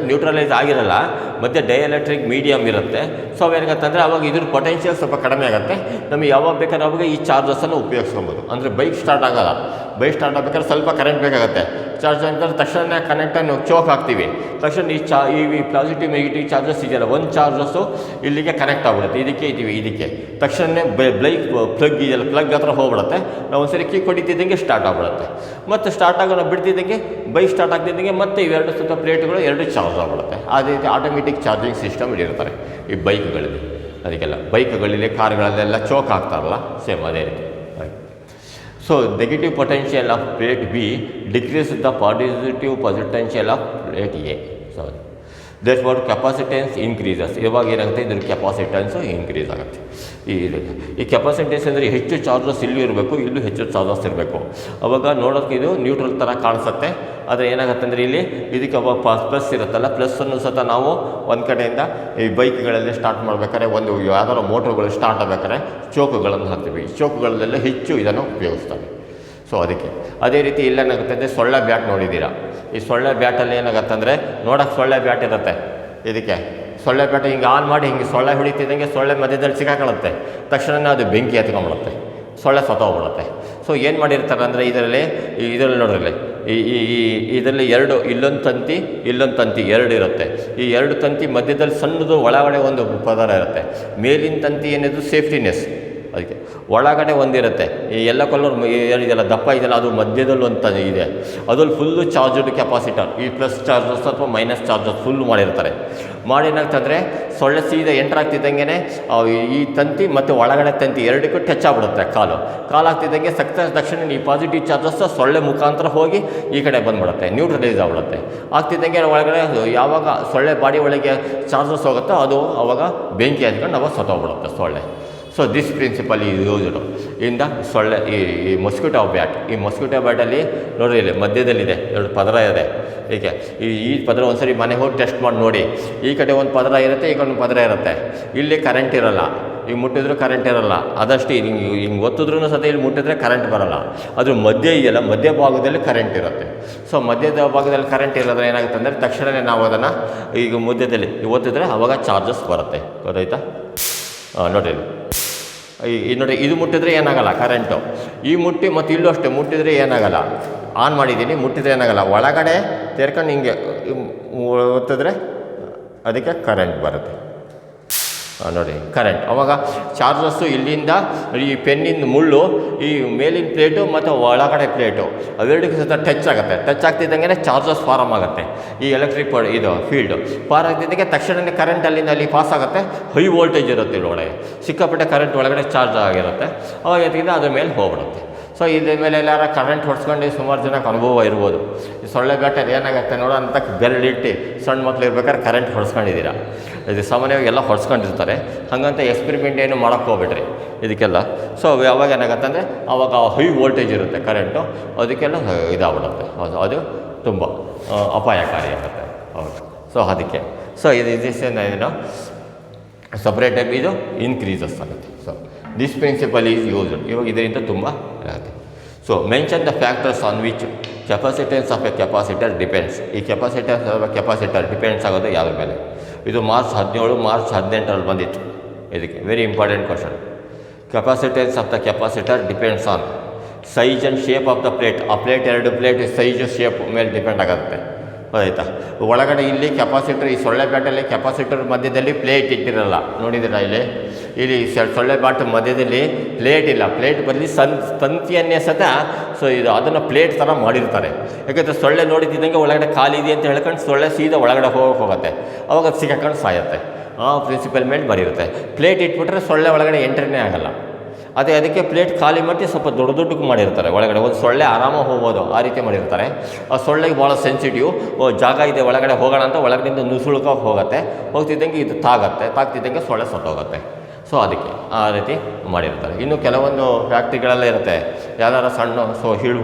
ನ್ಯೂಟ್ರಲೈಸ್ ಆಗಿರಲ್ಲ, ಮತ್ತು ಡೈಎಲೆಕ್ಟ್ರಿಕ್ ಮೀಡಿಯಮ್ ಇರುತ್ತೆ. ಸೊ ಅವೇನಾಗತ್ತಂದರೆ ಅವಾಗ ಇದ್ರ ಪೊಟೆನ್ಷಿಯಲ್ ಸ್ವಲ್ಪ ಕಡಿಮೆ ಆಗುತ್ತೆ. ನಮಗೆ ಯಾವಾಗ ಬೇಕಾದ್ರೆ ಅವಾಗ ಈ ಚಾರ್ಜಸನ್ನು ಉಪಯೋಗಿಸ್ಕೊಬೋದು. ಅಂದರೆ ಬೈಕ್ ಸ್ಟಾರ್ಟ್ ಆಗೋಲ್ಲ. ಬೈಕ್ ಸ್ಟಾರ್ಟ್ ಆಗಬೇಕಾದ್ರೆ ಸ್ವಲ್ಪ ಕರೆಂಟ್ ಬೇಕಾಗುತ್ತೆ. ಚಾರ್ಜ್ ಅಂತ ತಕ್ಷಣ ಕನೆಕ್ಟನ್ನು ಚೋಕ್ ಹಾಕ್ತೀವಿ. ತಕ್ಷಣ ಈ ಪಾಸಿಟಿವ್ ನೆಗೆಟಿವ್ ಚಾರ್ಜಸ್ ಇದೆಯಲ್ಲ, ಒಂದು ಚಾರ್ಜಸ್ಸು ಇಲ್ಲಿಗೆ ಕನೆಕ್ಟ್ ಆಗ್ಬಿಡುತ್ತೆ. ಇದಕ್ಕೆ ತಕ್ಷಣ ಪ್ಲಗ್ ಇದೆಯಲ್ಲ, ಪ್ಲಗ್ ಹತ್ರ ಹೋಗ್ಬಿಡುತ್ತೆ. ನಾವು ಒಂದ್ಸರಿ ಕೀ ಹೊಡಿತಿದ್ದಂಗೆ ಸ್ಟಾರ್ಟ್ ಆಗ್ಬಿಡುತ್ತೆ. ಮತ್ತು ಸ್ಟಾರ್ಟ್ ಆಗೋಣ ಬಿಡ್ತಿದ್ದಂಗೆ ಬೈಕ್ ಸ್ಟಾರ್ಟ್ ಆಗ್ತಿದ್ದಂಗೆ ಮತ್ತೆ ಇವೆರಡು ಸುತ್ತ ಪ್ಲೇಟ್ಗಳು ಎರಡು ಚಾರ್ಜ್ ಆಗ್ಬಿಡುತ್ತೆ. ಅದೇ ರೀತಿ ಆಟೋಮೆಟಿಕ್ ಚಾರ್ಜಿಂಗ್ ಸಿಸ್ಟಮ್ ಇಟ್ಟಿರ್ತಾರೆ ಈ ಬೈಕ್ಗಳಲ್ಲಿ. ಅದಕ್ಕೆಲ್ಲ ಬೈಕ್ಗಳಲ್ಲಿ ಕಾರ್ಗಳಲ್ಲೆಲ್ಲ ಚೋಕ್ ಆಗ್ತಾರಲ್ಲ, ಸೇಮ್ ಅದೇ ರೀತಿ. So negative potential of plate B decrease the positive potential of plate A. So therefore capacitance increases. ಇವಾಗ ಏನಾಗುತ್ತೆ, ಇದ್ರ ಕೆಪಾಸಿಟೆನ್ಸು ಇನ್ಕ್ರೀಸ್ ಆಗುತ್ತೆ. ಈ ಕೆಪಾಸಿಟೆನ್ಸ್ ಅಂದರೆ ಹೆಚ್ಚು ಚಾರ್ಜಸ್ ಇಲ್ಲೂ ಇರಬೇಕು, ಇಲ್ಲೂ ಹೆಚ್ಚು ಚಾರ್ಜಸ್ ಇರಬೇಕು. ಅವಾಗ ನೋಡೋಕ್ಕೆ ಇದು ನ್ಯೂಟ್ರಲ್ ಥರ ಕಾಣಿಸುತ್ತೆ. ಆದರೆ ಏನಾಗುತ್ತೆ ಅಂದರೆ ಇದಕ್ಕೆ ಅವಾಗ ಪ್ಲಸ್ ಇರುತ್ತಲ್ಲ, ಪ್ಲಸ್ಸನ್ನು ಸತ ನಾವು ಒಂದು ಕಡೆಯಿಂದ ಈ ಬೈಕ್ಗಳಲ್ಲಿ ಸ್ಟಾರ್ಟ್ ಮಾಡ್ಬೇಕಾದ್ರೆ, ಒಂದು ಯಾವ್ದಾದ್ರು ಮೋಟ್ರುಗಳು ಸ್ಟಾರ್ಟ್ ಆಗ್ಬೇಕಾದ್ರೆ ಚೋಕುಗಳನ್ನು ಹಾಕ್ತೀವಿ. ಈ ಚೋಕುಗಳಲ್ಲೆಲ್ಲ ಹೆಚ್ಚು ಇದನ್ನು ಉಪಯೋಗಿಸ್ತಾರೆ. ಸೊ ಅದಕ್ಕೆ ಅದೇ ರೀತಿ ಇಲ್ಲೇನಾಗುತ್ತೆ ಅಂದರೆ ಸೊಳ್ಳೆ ಬ್ಯಾಟ್ ನೋಡಿದ್ದೀರಾ. ಈ ಸೊಳ್ಳೆ ಬ್ಯಾಟಲ್ಲಿ ಏನಾಗುತ್ತೆ ಅಂದರೆ ನೋಡೋಕ್ಕೆ ಸೊಳ್ಳೆ ಬ್ಯಾಟ್ ಇರುತ್ತೆ. ಇದಕ್ಕೆ ಸೊಳ್ಳೆ ಬ್ಯಾಟ್ ಹಿಂಗೆ ಆನ್ ಮಾಡಿ ಹಿಂಗೆ ಸೊಳ್ಳೆ ಹೊಡಿತಿದ್ದಂಗೆ ಸೊಳ್ಳೆ ಮಧ್ಯದಲ್ಲಿ ಸಿಕ್ಕಾಕೊಳ್ಳುತ್ತೆ. ತಕ್ಷಣ ಅದು ಬೆಂಕಿ ಹತ್ಕೊಂಡ್ಬಿಡುತ್ತೆ, ಸೊಳ್ಳೆ ಸತ್ತೋಗ್ಬಿಡುತ್ತೆ. ಸೊ ಏನು ಮಾಡಿರ್ತಾರೆ ಅಂದರೆ ಇದರಲ್ಲಿ ನೋಡ್ರಿ, ಇದರಲ್ಲಿ ಇಲ್ಲೊಂದು ತಂತಿ ಎರಡು ಇರುತ್ತೆ. ಈ ಎರಡು ತಂತಿ ಮಧ್ಯದಲ್ಲಿ ಸಣ್ಣದು ಒಳಗಡೆ ಒಂದು ಪದರ ಇರುತ್ತೆ. ಮೇಲಿನ ತಂತಿ ಏನಿದು ಸೇಫ್ಟಿನೆಸ್, ಅದಕ್ಕೆ ಒಳಗಡೆ ಒಂದಿರುತ್ತೆ. ಈ ಎಲ್ಲ ಕಲರ್ ಏನಿದೆಯಲ್ಲ ದಪ್ಪ ಇದೆಯಲ್ಲ, ಅದು ಮಧ್ಯದಲ್ಲಿ ಒಂದು ಇದೆ. ಅದ್ರಲ್ಲಿ ಫುಲ್ಲು ಚಾರ್ಜಡ್ ಕೆಪಾಸಿಟರ್. ಈ ಪ್ಲಸ್ ಚಾರ್ಜಸ್ ಅಥವಾ ಮೈನಸ್ ಚಾರ್ಜಸ್ ಫುಲ್ ಮಾಡಿರ್ತಾರೆ. ಏನಾಗ್ತಂದರೆ ಸೊಳ್ಳೆ ಸೀದಾ ಎಂಟ್ರ್ ಆಗ್ತಿದ್ದಂಗೆ ಈ ತಂತಿ ಮತ್ತು ಒಳಗಡೆ ತಂತಿ ಎರಡಕ್ಕೂ ಟಚ್ ಆಗಿಬಿಡುತ್ತೆ. ಕಾಲಾಗ್ತಿದ್ದಂಗೆ ತಕ್ಷಣ ಈ ಪಾಸಿಟಿವ್ ಚಾರ್ಜಸ್ ಸೊಳ್ಳೆ ಮುಖಾಂತರ ಹೋಗಿ ಈ ಕಡೆ ಬಂದುಬಿಡುತ್ತೆ, ನ್ಯೂಟ್ರಲೈಸ್ ಆಗಿಬಿಡುತ್ತೆ. ಆಗ್ತಿದ್ದಂಗೆ ಒಳಗಡೆ ಯಾವಾಗ ಸೊಳ್ಳೆ ಬಾಡಿ ಒಳಗೆ ಚಾರ್ಜಸ್ ಹೋಗುತ್ತೋ ಅದು ಅವಾಗ ಬೆಂಕಿ ಹತ್ಕೊಂಡು ಅವಾಗ ಸತ್ತೋಗ್ಬಿಡುತ್ತೆ ಸೊಳ್ಳೆ. ಸೊ ದಿಸ್ ಪ್ರಿನ್ಸಿಪಲ್ ಈ ಯೂಸ್ಡ್ ಇನ್ ದ ಸೊಳ್ಳೆ ಈ ಮೊಸ್ಕಿಟೋ ಬ್ಯಾಟ್. ಈ ಮೊಸ್ಕಿಟೋ ಬ್ಯಾಟಲ್ಲಿ ನೋಡಿರಿ, ಇಲ್ಲಿ ಮಧ್ಯದಲ್ಲಿದೆ ಎರಡು ಪದರ ಇದೆ. ಏಕೆ ಈ ಪದರ ಒಂದ್ಸರಿ ಮನೆಗೆ ಹೋಗಿ ಟೆಸ್ಟ್ ಮಾಡಿ ನೋಡಿ. ಈ ಕಡೆ ಒಂದು ಪದರ ಇರುತ್ತೆ, ಈ ಕಡೆ ಒಂದು ಪದರ ಇರುತ್ತೆ. ಇಲ್ಲಿ ಕರೆಂಟ್ ಇರೋಲ್ಲ, ಈಗ ಮುಟ್ಟಿದ್ರೂ ಕರೆಂಟ್ ಇರೋಲ್ಲ. ಅದಷ್ಟು ಹಿಂಗೆ ಒತ್ತಿದ್ರೂ ಸತ ಇಲ್ಲಿ ಮುಟ್ಟಿದ್ರೆ ಕರೆಂಟ್ ಬರೋಲ್ಲ. ಅದ್ರ ಮಧ್ಯ ಇದೆಯಲ್ಲ, ಮಧ್ಯ ಭಾಗದಲ್ಲಿ ಕರೆಂಟ್ ಇರುತ್ತೆ. ಸೊ ಮಧ್ಯದ ಭಾಗದಲ್ಲಿ ಕರೆಂಟ್ ಇರೋದ್ರೆ ಏನಾಗುತ್ತೆ ಅಂದರೆ ತಕ್ಷಣವೇ ನಾವು ಅದನ್ನು ಈಗ ಮಧ್ಯದಲ್ಲಿ ಒತ್ತಿದ್ರೆ ಆವಾಗ ಚಾರ್ಜಸ್ ಬರುತ್ತೆ. ಗೊತ್ತಾಯ್ತಾ? ನೋಡಿರಿ, ನೋಡಿ ಇದು ಮುಟ್ಟಿದ್ರೆ ಏನಾಗಲ್ಲ ಕರೆಂಟು. ಈ ಮುಟ್ಟಿ ಮತ್ತು ಇಲ್ಲೂ ಅಷ್ಟೇ ಮುಟ್ಟಿದ್ರೆ ಏನಾಗಲ್ಲ. ಆನ್ ಮಾಡಿದ್ದೀನಿ, ಮುಟ್ಟಿದ್ರೆ ಏನಾಗಲ್ಲ. ಒಳಗಡೆ ತೆರ್ಕೊಂಡು ಹಿಂಗೆ ಒತ್ತಿದ್ರೆ ಅದಕ್ಕೆ ಕರೆಂಟ್ ಬರುತ್ತೆ. ನೋಡಿ ಕರೆಂಟ್. ಆವಾಗ ಚಾರ್ಜಸ್ಸು ಇಲ್ಲಿಂದ ಈ ಪೆನ್ನಿನ ಮುಳ್ಳು ಈ ಮೇಲಿನ ಪ್ಲೇಟು ಮತ್ತು ಒಳಗಡೆ ಪ್ಲೇಟು ಅವೆರಡಕ್ಕೆ ಸಹ ಟಚ್ ಆಗುತ್ತೆ. ಟಚ್ ಆಗ್ತಿದ್ದಂಗೆ ಚಾರ್ಜಸ್ ಫಾರಮ್ ಆಗುತ್ತೆ. ಈ ಎಲೆಕ್ಟ್ರಿಕ್ ಇದು ಫೀಲ್ಡು ಫಾರ್ ಆಗ್ತಿದ್ದಂಗೆ ತಕ್ಷಣವೇ ಕರೆಂಟ್ ಅಲ್ಲಿ ಪಾಸ್ ಆಗುತ್ತೆ. ಹೈ ವೋಲ್ಟೇಜ್ ಇರುತ್ತೆ ಒಳಗಡೆ, ಸಿಕ್ಕಾಪಟ್ಟೆ ಕರೆಂಟ್ ಒಳಗಡೆ ಚಾರ್ಜ್ ಆಗಿರುತ್ತೆ. ಅವಾಗ ಎತ್ತಿಂದ ಅದ್ರ ಮೇಲೆ ಹೋಗ್ಬಿಡುತ್ತೆ. ಸೊ ಇದ್ರ ಮೇಲೆ ಎಲ್ಲಾರ ಕರೆಂಟ್ ಹೊಡ್ಸ್ಕೊಂಡು ಸುಮಾರು ಜನಕ್ಕೆ ಅನುಭವ ಇರ್ಬೋದು. ಈ ಸೊಳ್ಳೆ ಬ್ಯಾಟಲ್ಲಿ ಏನಾಗುತ್ತೆ ನೋಡೋ ಅಂತ ಬೆರಳಿಟ್ಟು ಸಣ್ಣ ಮಕ್ಳು ಇರ್ಬೇಕಾದ್ರೆ ಕರೆಂಟ್ ಹೊಡ್ಸ್ಕೊಂಡಿದ್ದೀರಾ. ಇದು ಸಾಮಾನ್ಯವಾಗಿ ಎಲ್ಲ ಹೊಡ್ಸ್ಕೊಂಡಿರ್ತಾರೆ. ಹಾಗಂತ ಎಕ್ಸ್ಪೆರಿಮೆಂಟ್ ಏನು ಮಾಡೋಕ್ಕೆ ಹೋಗ್ಬಿಟ್ರಿ ಇದಕ್ಕೆಲ್ಲ. ಸೊ ಯಾವಾಗ ಏನಾಗುತ್ತೆ ಅಂದರೆ ಆವಾಗ ಹೈ ವೋಲ್ಟೇಜ್ ಇರುತ್ತೆ ಕರೆಂಟು, ಅದಕ್ಕೆಲ್ಲ ಇದಾಗ್ಬಿಡುತ್ತೆ. ಅದು ತುಂಬ ಅಪಾಯಕಾರಿ ಆಗುತ್ತೆ. ಹೌದು. ಸೊ ಅದಕ್ಕೆ ಇದು ಸಪ್ರೇಟಾಗಿ ಇದು ಇನ್ಕ್ರೀಸಸ್ ಆಗುತ್ತೆ. So this principle is used. ಇವಾಗ ಇದರಿಂದ ತುಂಬ ಆಗುತ್ತೆ. So mention the factors on which capacitance of a capacitor depends. ಈ ಕೆಪಾಸಿಟರ್ ಡಿಪೆಂಡ್ಸ್ ಆಗೋದು ಯಾವುದ್ರ ಮೇಲೆ? ಇದು ಮಾರ್ಚ್ 17, ಮಾರ್ಚ್ 18ರಲ್ಲಿ ಬಂದಿತ್ತು. ಇದಕ್ಕೆ very important question. Capacitance of the capacitor depends on size and shape of the plate. ಆ ಪ್ಲೇಟ್ ಎರಡು plate size shape ಮೇಲೆ ಡಿಪೆಂಡ್ ಆಗುತ್ತೆ. ಆಯಿತಾ? ಒಳಗಡೆ ಇಲ್ಲಿ ಕೆಪಾಸಿಟರ್, ಈ ಸೊಳ್ಳೆ ಬ್ಯಾಟಲ್ಲಿ ಕೆಪಾಸಿಟರ್ ಮಧ್ಯದಲ್ಲಿ ಪ್ಲೇಟ್ ಇಟ್ಟಿರಲ್ಲ. ನೋಡಿದ್ದೀರಾ ಇಲ್ಲಿ ಸೊಳ್ಳೆ ಬ್ಯಾಟ್ ಮಧ್ಯದಲ್ಲಿ ಪ್ಲೇಟ್ ಇಲ್ಲ. ಪ್ಲೇಟ್ ಬದಲಿ ತಂತಿಯನ್ನೇ ಸತ ಸೊ ಇದು ಅದನ್ನು ಪ್ಲೇಟ್ ಥರ ಮಾಡಿರ್ತಾರೆ. ಯಾಕಂದರೆ ಸೊಳ್ಳೆ ನೋಡಿದ್ದಂಗೆ ಒಳಗಡೆ ಖಾಲಿ ಇದೆ ಅಂತ ಹೇಳ್ಕೊಂಡು ಸೊಳ್ಳೆ ಸೀದಾ ಒಳಗಡೆ ಹೋಗುತ್ತೆ. ಅವಾಗ ಅದು ಸಿಕ್ಕಾಕೊಂಡು ಸಾಯುತ್ತೆ. ಆ ಪ್ರಿನ್ಸಿಪಲ್ ಮೇಲೆ ಬರೀರುತ್ತೆ. ಪ್ಲೇಟ್ ಇಟ್ಬಿಟ್ರೆ ಸೊಳ್ಳೆ ಒಳಗಡೆ ಎಂಟ್ರಿನೇ ಆಗಲ್ಲ. ಅದಕ್ಕೆ ಪ್ಲೇಟ್ ಖಾಲಿ ಮಾಡಿ ಸ್ವಲ್ಪ ದೊಡ್ಡಕ್ಕೆ ಮಾಡಿರ್ತಾರೆ. ಒಳಗಡೆ ಒಂದು ಸೊಳ್ಳೆ ಆರಾಮಾಗಿ ಹೋಗ್ಬೋದು, ಆ ರೀತಿ ಮಾಡಿರ್ತಾರೆ. ಆ ಸೊಳ್ಳೆಗೆ ಭಾಳ ಸೆನ್ಸಿಟಿವ್. ಜಾಗ ಇದೆ ಒಳಗಡೆ ಹೋಗೋಣ ಅಂತ ಒಳಗಡೆಯಿಂದ ನುಸುಳ್ಕೋಕೆ ಹೋಗುತ್ತೆ. ಹೋಗ್ತಿದ್ದಂಗೆ ಇದು ತಾಗ್ತಿದ್ದಂಗೆ ಸೊಳ್ಳೆ ಸತ್ತೋಗುತ್ತೆ. ಸೊ ಅದಕ್ಕೆ ಆ ರೀತಿ ಮಾಡಿರ್ತಾರೆ. ಇನ್ನು ಕೆಲವೊಂದು ಫ್ಯಾಕ್ಟ್ರಿಗಳೆಲ್ಲ ಇರುತ್ತೆ, ಯಾವ್ದಾರು ಸಣ್ಣ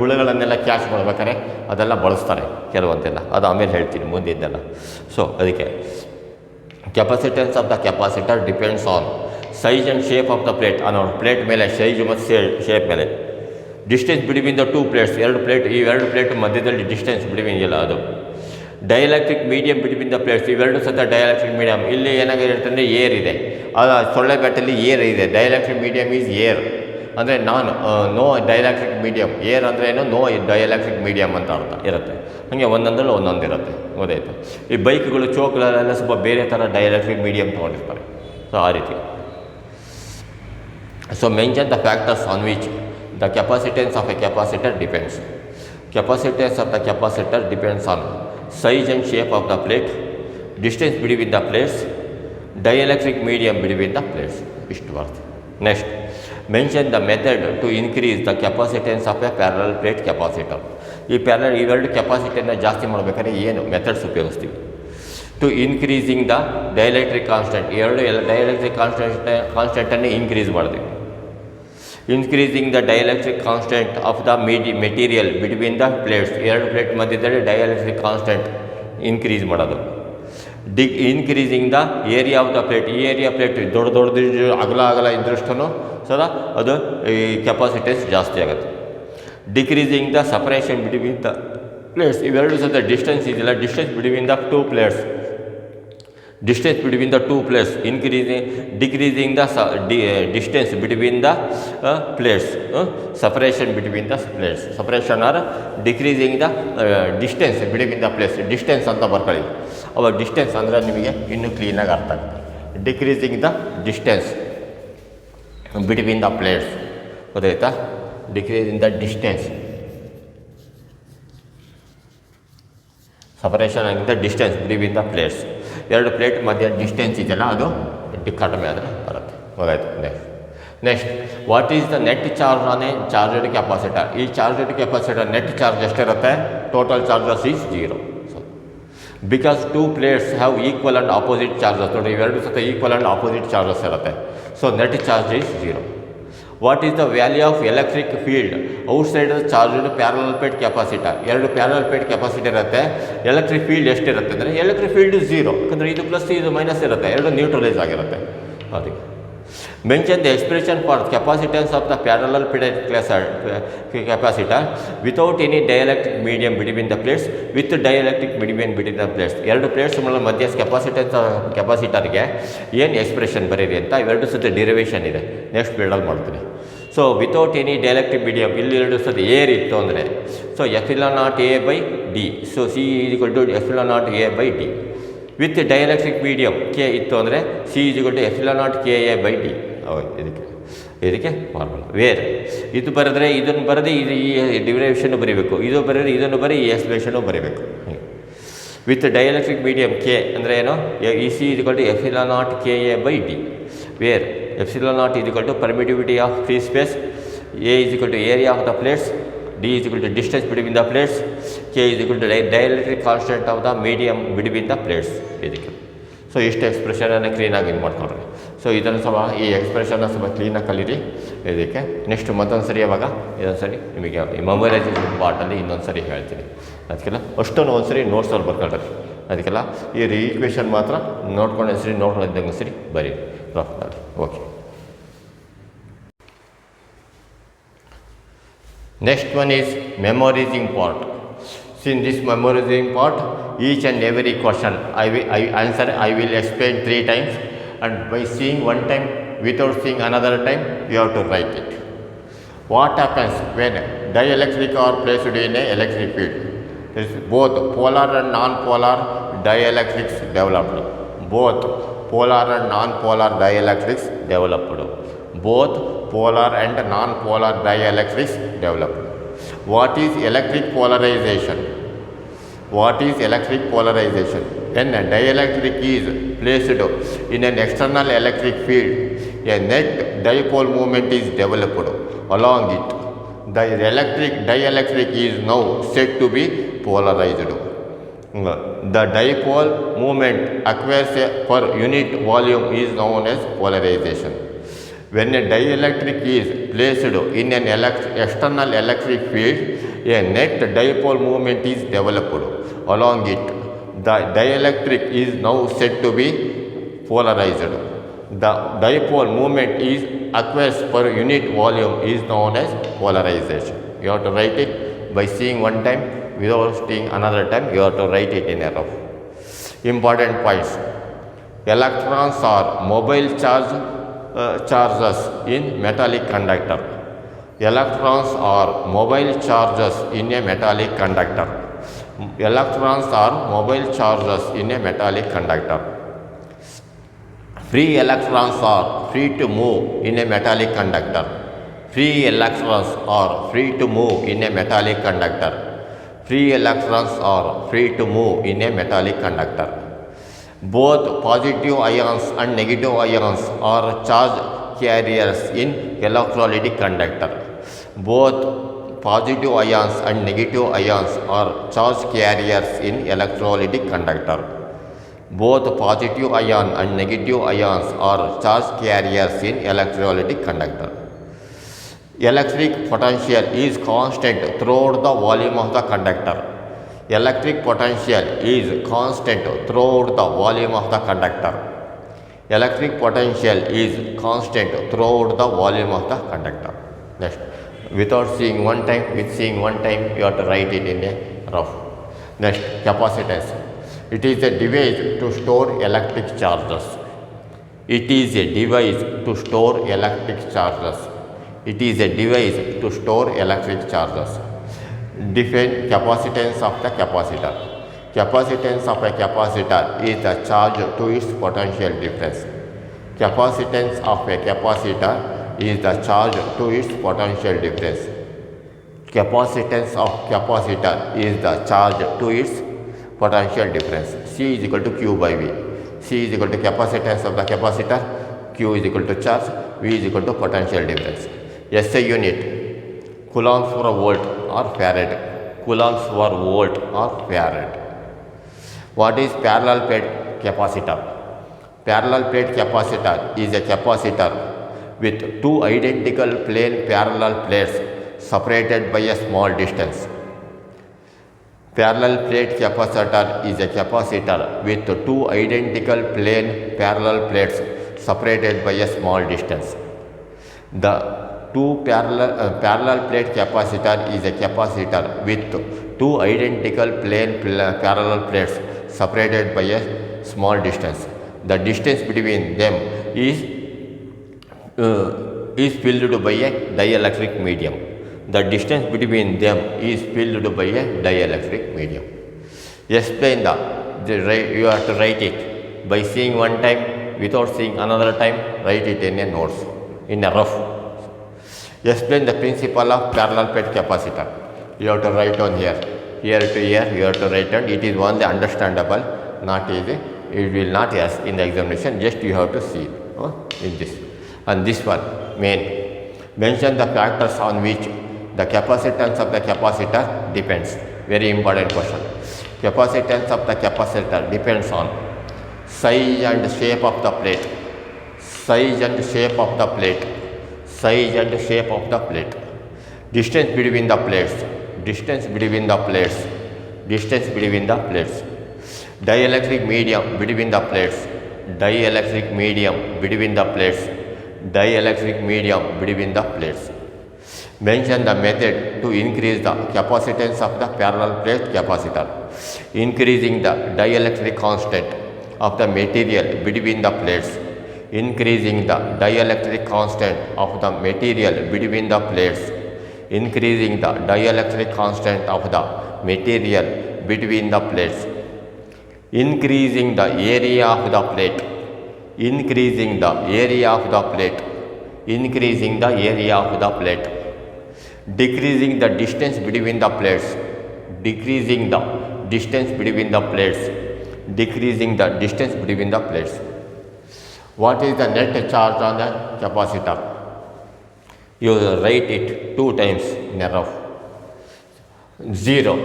ಹುಳುಗಳನ್ನೆಲ್ಲ ಕ್ಯಾಚ್ ಮಾಡ್ಬೇಕಾದ್ರೆ ಅದೆಲ್ಲ ಬಳಸ್ತಾರೆ ಕೆಲವೊಂದೆಲ್ಲ, ಅದು ಆಮೇಲೆ ಹೇಳ್ತೀನಿ ಮುಂದಿದ್ದೆಲ್ಲ. ಸೊ ಅದಕ್ಕೆ capacitance of the capacitor depends on size and shape of the plate. ಅನ್ನೋ ಪ್ಲೇಟ್ ಮೇಲೆ ಸೈಜು ಮತ್ತು ಶೇಪ್ ಮೇಲೆ. Distance between the two plates, ಎರಡು ಪ್ಲೇಟ್ ಮಧ್ಯದಲ್ಲಿ ಡಿಸ್ಟೆನ್ಸ್ ಬಿಟ್ವೀನ್ ಇಲ್ಲ ಅದು. Dielectric medium between the plates, ಇವೆರಡು ಸತ ಡೈಎಲೆಕ್ಟ್ರಿಕ್ ಮೀಡಿಯಮ್. ಇಲ್ಲಿ ಏನಾಗಿರುತ್ತೆ ಅಂದರೆ ಏರ್ ಇದೆ, ಅದು ಸೊಳ್ಳೆ ಬ್ಯಾಟಲ್ಲಿ ಏರ್ ಇದೆ. ಡೈಎಲೆಕ್ಟ್ರಿಕ್ ಮೀಡಿಯಮ್ ಈಸ್ ಏರ್ ಅಂದರೆ ನೋ ಡೈಎಲೆಕ್ಟ್ರಿಕ್ ಮೀಡಿಯಮ್. ಏರ್ ಅಂದರೆ ಏನು, ನೋ ಡೈಎಲೆಕ್ಟ್ರಿಕ್ ಮೀಡಿಯಮ್ ಅಂತ ಅರ್ಥ ಇರುತ್ತೆ. ಹಾಗೆ ಒಂದೊಂದರಲ್ಲಿ ಒಂದೊಂದು ಇರುತ್ತೆ, ಗೊತ್ತಾಯ್ತು. ಈ ಬೈಕ್ಗಳು ಚೋಕ್ಗಳೆಲ್ಲ ಸ್ವಲ್ಪ ಬೇರೆ ಥರ ಡೈಎಲೆಕ್ಟ್ರಿಕ್ ಮೀಡಿಯಮ್ ತೊಗೊಂಡಿರ್ತಾರೆ. ಸೊ ಆ ರೀತಿ. So mention the factors on which the capacitance of a capacitor depends. Capacitance of the capacitor depends on size and shape of the plate, distance between the plates, dielectric medium between the plates. ಇಷ್ಟು ಬರ್ತದೆ. Next, mention the method to increase the capacitance of a parallel plate capacitor. ಇವೆರಡು ಕೆಪಾಸಿಟರ್ನ ಜಾಸ್ತಿ ಮಾಡಬೇಕಾದ್ರೆ ಏನು methods ಉಪಯೋಗಿಸ್ತೀವಿ? To increasing the dielectric constant, dielectric ಕಾನ್ಸ್ಟೆಂಟನ್ನು increase ಮಾಡ್ತೀವಿ. Increasing the dielectric constant of the material between the plates, ಎರಡು plate ಮಧ್ಯದಲ್ಲಿ ಡೈಎಲೆಕ್ಟ್ರಿಕ್ ಕಾನ್ಸ್ಟೆಂಟ್ ಇನ್ಕ್ರೀಸ್ ಮಾಡೋದು. Increasing the area of the plate, ಈ ಏರಿಯಾ ಪ್ಲೇಟ್ ದೊಡ್ಡದು ಅಗಲ ಇದ್ದಷ್ಟು ಸದಾ ಅದು ಈ ಕೆಪಾಸಿಟೆನ್ಸ್ ಜಾಸ್ತಿ ಆಗುತ್ತೆ. Decreasing the separation between the plates, ಇವೆರಡು ಸದ ಡಿಸ್ಟೆನ್ಸ್ ಇದೆಯಲ್ಲ, distance between the two plates, distance between the two plates, decreasing the distance between the plates, separation between the plates, separation or decreasing the distance between the plates. Distance ಅಂತ ಬರ್ಕೊಳ್ಳಿ, ಅವಾಗ distance ಅಂದರೆ ನಿಮಗೆ ಇನ್ನೂ ಕ್ಲೀನಾಗಿ ಅರ್ಥ ಆಗುತ್ತೆ. Decreasing the distance between the plates, ಗೊತ್ತಾಯ್ತಾ? ಡಿಕ್ರೀಸಿಂಗ್ ದ ಡಿಸ್ಟೆನ್ಸ್, ಸಪರೇಷನ್ ಆಗಿದ್ದ ಡಿಸ್ಟೆನ್ಸ್ ಬಿಟ್ವೀನ್ ದ ಪ್ಲೇಟ್ಸ್. ಎರಡು ಪ್ಲೇಟ್ ಮಧ್ಯ ಡಿಸ್ಟೆನ್ಸ್ ಇದೆಯಲ್ಲ ಅದು ಕಡಿಮೆ ಆದರೆ ಬರುತ್ತೆ, ಗೊತ್ತಾಯ್ತು. Next, what is the net charge on a charged capacitor? ಈ ಚಾರ್ಜಡ್ ಕೆಪಾಸಿಟರ್ ನೆಟ್ ಚಾರ್ಜ್ ಎಷ್ಟಿರುತ್ತೆ? Total charges is 0. So because two plates have equal and opposite charges. ನೋಡಿ, ಇವೆರಡು ಸತ ಈಕ್ವಲ್ ಆ್ಯಂಡ್ ಆಪೋಸಿಟ್ ಚಾರ್ಜಸ್ ಇರುತ್ತೆ. So net charge is 0. What is the value of electric field outside the charged parallel plate capacitor? ಎರಡು parallel plate capacitor ಇರುತ್ತೆ, electric field ಎಷ್ಟಿರುತ್ತೆ ಅಂದರೆ electric field 0, ಯಾಕಂದರೆ ಇದು ಪ್ಲಸ್ ಇದು ಮೈನಸ್ ಇರುತ್ತೆ, ಎರಡು ನ್ಯೂಟ್ರಲೈಸ್ ಆಗಿರುತ್ತೆ. ಅದಕ್ಕೆ mention the expression for capacitance of the parallel plate capacitor without any dielectric medium between the plates, with dielectric medium between the plates. ಎರಡು ಪ್ಲೇಟ್ಸ್ ಮಧ್ಯೆ ಕೆಪಾಸಿಟರ್ಗೆ ಏನು ಎಕ್ಸ್ಪ್ರೆಷನ್ ಬರೀರಿ ಅಂತ ಇವೆರಡು ಸತಿ ಡಿರೈವೇಷನ್ ಇದೆ, ನೆಕ್ಸ್ಟ್ ಬಿಲ್ಡಲ್ಲಿ ಮಾಡ್ತೀನಿ. So without any dielectric medium, ಇಲ್ಲಿ ಎರಡು ಸತಿ ಏರ್ ಇತ್ತು ಅಂದರೆ so ε0A/d, so C = ε0A/d. With dielectric medium K ಇತ್ತು ಅಂದರೆ C = ε0KA/d. ಇದಕ್ಕೆ ಫಾರ್ಮುಲಾ ವೇರ್ ಇದು ಬರೆದ್ರೆ ಇದನ್ನು ಬರೆದು ಈ ಡಿರೈವೇಷನ್ನು ಬರೀಬೇಕು, ಇದು ಬರೆದ್ರೆ ಇದನ್ನು ಬರೀ ಈ ಎಕ್ಸ್ಪ್ರೆಷನ್ನು ಬರೀಬೇಕು. ವಿತ್ ಡೈಎಲೆಕ್ಟ್ರಿಕ್ ಮೀಡಿಯಮ್ ಕೆ ಅಂದರೆ ಏನು? C = ε0KA/d, where ε0 = permittivity of free space, A = area of the plates, D = distance between the plates, K = dielectric constant of the medium between the plates. ಇದಕ್ಕೆ so ಇಷ್ಟು ಎಕ್ಸ್ಪ್ರೆಷನನ್ನು ಕ್ಲೀನಾಗಿ ಇದು ಮಾಡ್ಕೊಳ್ರಿ. So ಇದನ್ನು ಸ್ವಲ್ಪ ಈ ಎಕ್ಸ್ಪ್ರೆಷನ್ನ ಸ್ವಲ್ಪ ಕ್ಲೀನಾಗಿ ಕಲೀರಿ. ಇದಕ್ಕೆ ನೆಕ್ಸ್ಟ್ ಮತ್ತೊಂದು ಸರಿ ಯಾವಾಗ ಇದೊಂದು ಸರಿ ನಿಮಗೆ ಈ ಮೆಮೊರೈಸೇಷನ್ ಪಾರ್ಟಲ್ಲಿ ಇನ್ನೊಂದು ಸರಿ ಹೇಳ್ತೀನಿ. ಅದಕ್ಕೆಲ್ಲ ಅಷ್ಟೊಂದು ಒಂದು ಸರಿ ನೋಟ್ಸಲ್ಲಿ ಬರ್ಕೊಳ್ರಿ. ಅದಕ್ಕೆಲ್ಲ ಈ ಈಕ್ವೇಷನ್ ಮಾತ್ರ ನೋಡ್ಕೊಂಡು ಸರಿ ನೋಡ್ಕೊಂಡಿದ್ದಂಗೆ ಸರಿ ಬರೀ ರಫ್ನಲ್ಲಿ. Okay, next one is memorizing part. See, in this memorizing part, each and every question I will explain 3 times, and by seeing one time without seeing another time you have to write it. What happens when dielectric are placed in a electric field? There is both polar and non-polar dielectrics developed. Both polar and non-polar dielectrics developed. Both polar and non-polar dielectrics developed. What is electric polarization? What is electric polarization? When a dielectric is placed in an external electric field, a net dipole moment is developed along it. The dielectric is now said to be polarized. The dipole moment acquires per unit volume is known as polarization. When a dielectric is placed in an external electric field, a net dipole moment is developed along it. The dielectric is now said to be polarized. The dipole moment is aqueous per unit volume is known as polarization. You have to write it by seeing one time, without seeing another time. You have to write it in a rough. Important points. Electrons are mobile charges in metallic conductor. Electrons are mobile charges in a metallic conductor. Electrons are mobile charges in a metallic conductor. Free electrons are free to move in a metallic conductor. Free electrons are free to move in a metallic conductor. Free electrons are free to move in a metallic conductor. Both positive ions and negative ions are charge carriers in electrolytic conductor. Both positive ions and negative ions are charge carriers in electrolytic conductor. Both positive ion and negative ions are charge carriers in electrolytic conductor. Electric potential is constant throughout the volume of the conductor. Electric potential is constant throughout the volume of the conductor. Electric potential is constant throughout the volume of the conductor. Next, without seeing one time, with seeing one time, you have to write it in a rough. Next, capacitance. It is a device to store electric charges. It is a device to store electric charges. It is a device to store electric charges. Define capacitance of the capacitor. Capacitance of a capacitor is the charge to its potential difference. Capacitance of a capacitor is the charge to its potential difference. Capacitance of capacitor is the charge to its potential difference. C is equal to Q by V. C is equal to capacitance of the capacitor, Q is equal to charge, V is equal to potential difference. SI unit, coulombs per volt or farad. Coulombs per volt or farad. What is parallel plate capacitor? Parallel plate capacitor is a capacitor with two identical plane parallel plates separated by a small distance. Parallel plate capacitor is a capacitor with two identical plane parallel plates separated by a small distance. The parallel plate capacitor is a capacitor with two identical plane parallel plates separated by a small distance. The distance between them is filled by a dielectric medium. The distance between them is filled by a dielectric medium. Explain you have to write it by seeing one time, without seeing another time. Write it in a notes, in a rough. Explain the principle of parallel plate capacitor. You have to write on here to here, you have to write down. It is only understandable, not easy. It will not ask in the examination, just you have to see in this. And this one, main. Mention the factors on which the capacitance of the capacitor depends. Very important question. Capacitance of the capacitor depends on size and shape of the plate. Size and shape of the plate. Size and shape of the plate. Distance between the plates. Distance between the plates. Distance between the plates. Dielectric medium between the plates. Dielectric medium between the plates. Dielectric medium between the plates. Mention the method to increase the capacitance of the parallel plate capacitor. Increasing the dielectric constant of the material between the plates. Increasing the dielectric constant of the material between the plates. Increasing the dielectric constant of the material between the plates. Increasing the area of the plate. Increasing the area of the plate. Increasing the area of the plate. Decreasing the distance between the plates. Decreasing the distance between the plates. Decreasing the distance between the plates. What is the net charge on the capacitor? You write it 2 times in a row. 0.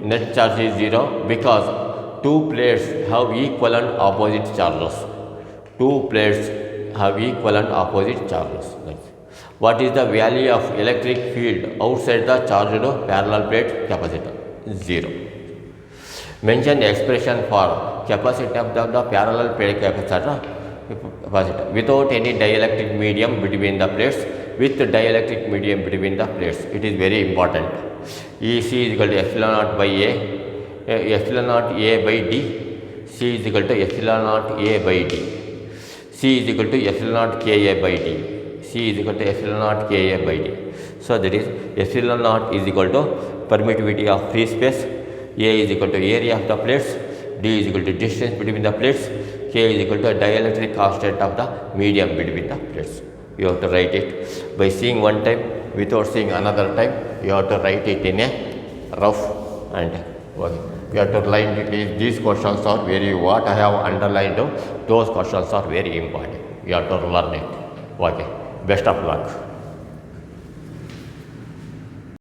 Net charge is 0 because two plates have equal and opposite charges. Two plates have equal and opposite charges. Nice. What is the value of electric field outside the charged parallel plate capacitor? 0. Mention the expression for capacity of the parallel plate capacitor without any dielectric medium between the plates, with dielectric medium between the plates. It is very important. EC is equal to epsilon naught by A, epsilon naught A by D, C is equal to epsilon naught A by D, C is equal to epsilon naught Ka by D, C is equal to epsilon naught Ka by D. So that is epsilon naught is equal to permittivity of free space, A is equal to area of the plates, D is equal to distance between the plates, K is equal to dielectric constant of the medium between the plates. You have to write it by seeing one time, without seeing another time. You have to write it in a rough and you have to line it. These questions are very, what I have underlined, those questions are very important. You have to learn it. Okay, best of luck.